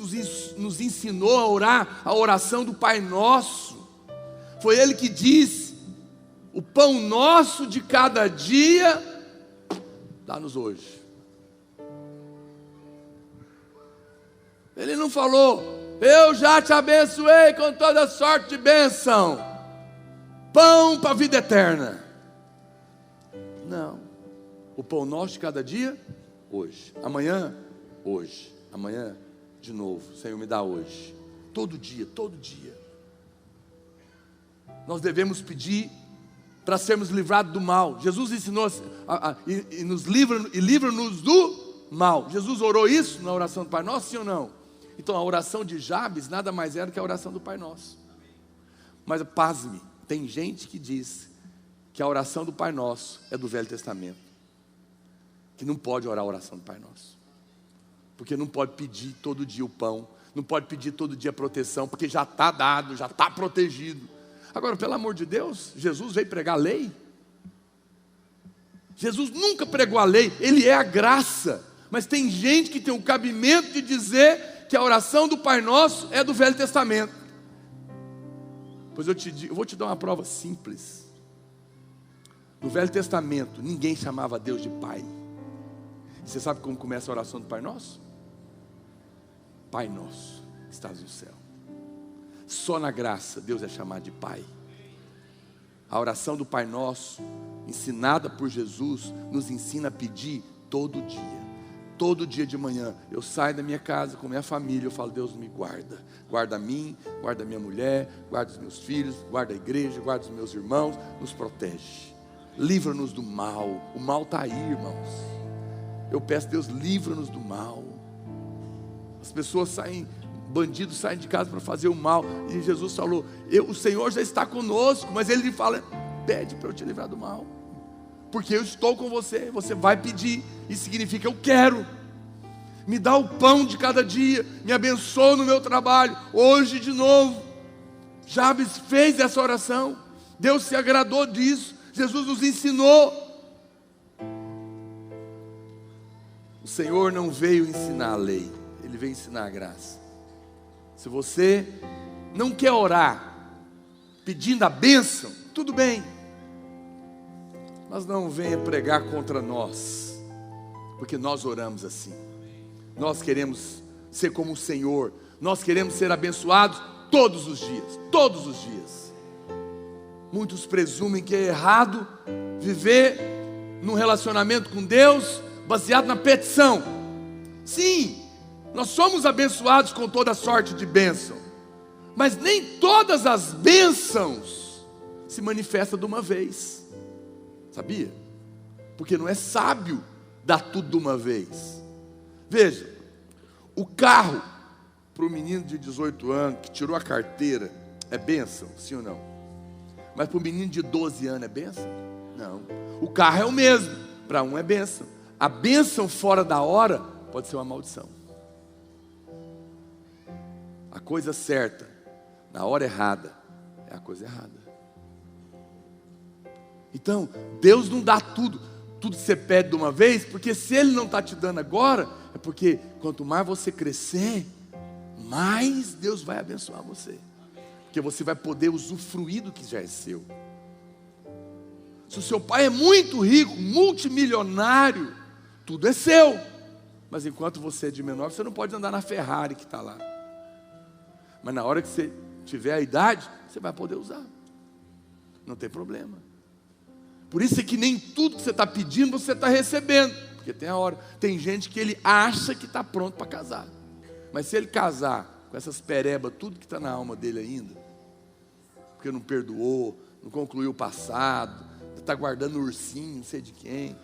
nos ensinou a orar a oração do Pai Nosso. Foi Ele que disse: o pão nosso de cada dia, dá-nos hoje. Ele não falou: eu já te abençoei com toda sorte de bênção, pão para a vida eterna. Não. O pão nosso de cada dia, hoje. Amanhã, hoje. Amanhã, de novo. Senhor, me dá hoje. Todo dia, todo dia. Nós devemos pedir para sermos livrados do mal. Jesus ensinou e livra-nos do mal. Jesus orou isso na oração do Pai Nosso, sim ou não? Então a oração de Jabes nada mais era do que a oração do Pai Nosso. Mas pasme, tem gente que diz que a oração do Pai Nosso é do Velho Testamento, que não pode orar a oração do Pai Nosso, porque não pode pedir todo dia o pão, não pode pedir todo dia a proteção, porque já está dado, já está protegido. Agora, pelo amor de Deus, Jesus veio pregar a lei? Jesus nunca pregou a lei, Ele é a graça. Mas tem gente que tem o cabimento de dizer que a oração do Pai Nosso é do Velho Testamento. Pois eu vou te dar uma prova simples. No Velho Testamento, ninguém chamava Deus de Pai. Você sabe como começa a oração do Pai Nosso? Pai Nosso, que estás no céu. Só na graça Deus é chamado de Pai. A oração do Pai Nosso, ensinada por Jesus, nos ensina a pedir todo dia. Todo dia de manhã, eu saio da minha casa com minha família, eu falo, Deus me guarda. Guarda a mim, guarda a minha mulher, guarda os meus filhos, guarda a igreja, guarda os meus irmãos, nos protege. Livra-nos do mal. O mal está aí, irmãos. Eu peço, Deus, livra-nos do mal. As pessoas saem, bandidos saem de casa para fazer o mal. E Jesus falou, o Senhor já está conosco, mas Ele lhe fala, pede para eu te livrar do mal. Porque eu estou com você, você vai pedir. Isso significa, eu quero. Me dá o pão de cada dia, me abençoa no meu trabalho, hoje de novo. Jabes fez essa oração, Deus se agradou disso, Jesus nos ensinou. O Senhor não veio ensinar a lei, Ele veio ensinar a graça. Se você não quer orar pedindo a bênção, tudo bem, mas não venha pregar contra nós, porque nós oramos assim. Nós queremos ser como o Senhor, nós queremos ser abençoados todos os dias, todos os dias. Muitos presumem que é errado viver num relacionamento com Deus baseado na petição. Sim, nós somos abençoados com toda sorte de bênção, mas nem todas as bênçãos se manifestam de uma vez, sabia? Porque não é sábio dar tudo de uma vez. Veja, o carro para o menino de 18 anos que tirou a carteira é bênção, sim ou não? Mas para o menino de 12 anos é bênção? Não. O carro é o mesmo, para um é bênção. A bênção fora da hora pode ser uma maldição. A coisa certa, na hora errada, é a coisa errada. Então, Deus não dá tudo que você pede de uma vez, porque se Ele não está te dando agora, é porque quanto mais você crescer, mais Deus vai abençoar você, porque você vai poder usufruir do que já é seu. Se o seu pai é muito rico, multimilionário, tudo é seu, mas enquanto você é de menor, você não pode andar na Ferrari que está lá, mas na hora que você tiver a idade, você vai poder usar, não tem problema. Por isso é que nem tudo que você está pedindo, você está recebendo. Porque tem a hora. Tem gente que ele acha que está pronto para casar. Mas se ele casar com essas perebas, tudo que está na alma dele ainda, porque não perdoou, não concluiu o passado, está guardando o ursinho, não sei de quem.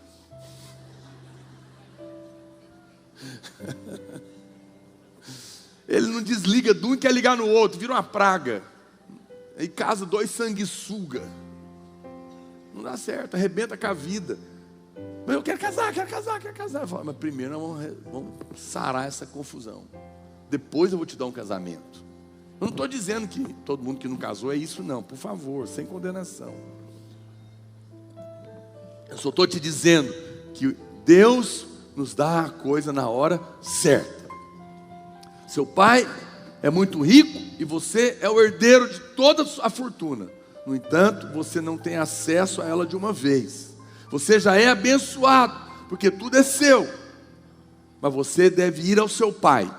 Ele não desliga de um e quer ligar no outro, vira uma praga. Aí casa dois sanguessuga. Não dá certo, arrebenta com a vida. Mas eu quero casar. Eu falo, mas primeiro nós vamos sarar essa confusão. Depois eu vou te dar um casamento. Eu não estou dizendo que todo mundo que não casou é isso não, por favor, sem condenação. Eu só estou te dizendo que Deus nos dá a coisa na hora certa. Seu pai é muito rico e você é o herdeiro de toda a fortuna. No entanto, você não tem acesso a ela de uma vez. Você já é abençoado, porque tudo é seu. Mas você deve ir ao seu pai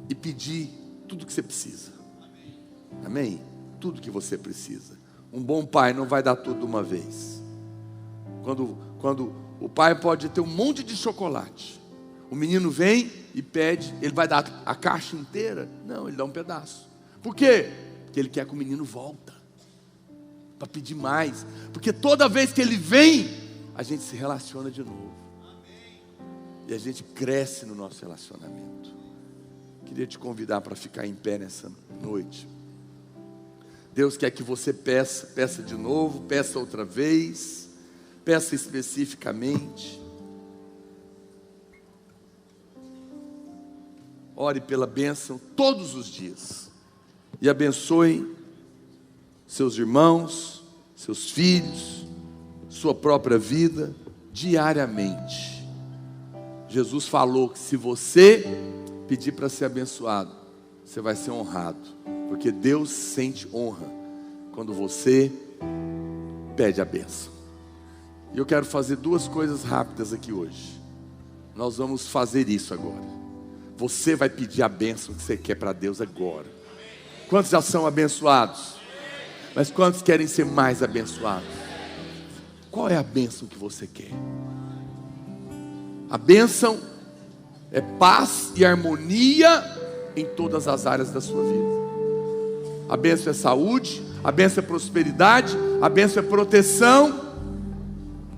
e pedir tudo que você precisa. Amém? Tudo que você precisa. Um bom pai não vai dar tudo de uma vez. Quando O pai pode ter um monte de chocolate. O menino vem e pede, ele vai dar a caixa inteira? Não, ele dá um pedaço. Por quê? Porque ele quer que o menino volta, para pedir mais. Porque toda vez que ele vem, a gente se relaciona de novo. E a gente cresce no nosso relacionamento. Queria te convidar para ficar em pé nessa noite. Deus quer que você peça de novo, peça outra vez, peça especificamente. Ore pela bênção todos os dias. E abençoe seus irmãos, seus filhos, sua própria vida, diariamente. Jesus falou que se você pedir para ser abençoado, você vai ser honrado. Porque Deus sente honra quando você pede a bênção. E eu quero fazer duas coisas rápidas aqui hoje. Nós vamos fazer isso agora. Você vai pedir a bênção que você quer para Deus agora. Quantos já são abençoados? Mas quantos querem ser mais abençoados? Qual é a bênção que você quer? A bênção é paz e harmonia em todas as áreas da sua vida. A bênção é saúde, a bênção é prosperidade, a bênção é proteção,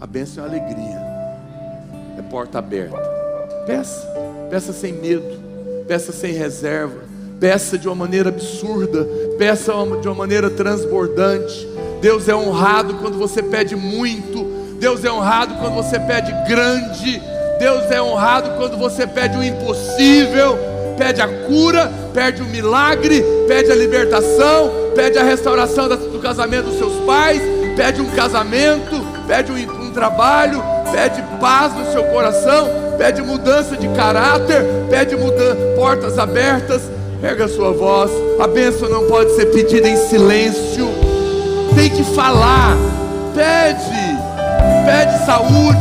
a bênção é alegria, é porta aberta. Peça sem medo, peça sem reserva, peça de uma maneira absurda, peça de uma maneira transbordante. Deus é honrado quando você pede muito, Deus é honrado quando você pede grande, Deus é honrado quando você pede o impossível, pede a cura, pede o milagre, pede a libertação, pede a restauração do casamento dos seus pais, pede um casamento, pede um trabalho, pede paz no seu coração, pede mudança de caráter, pede portas abertas. Pega a sua voz. A bênção não pode ser pedida em silêncio, tem que falar. Pede saúde,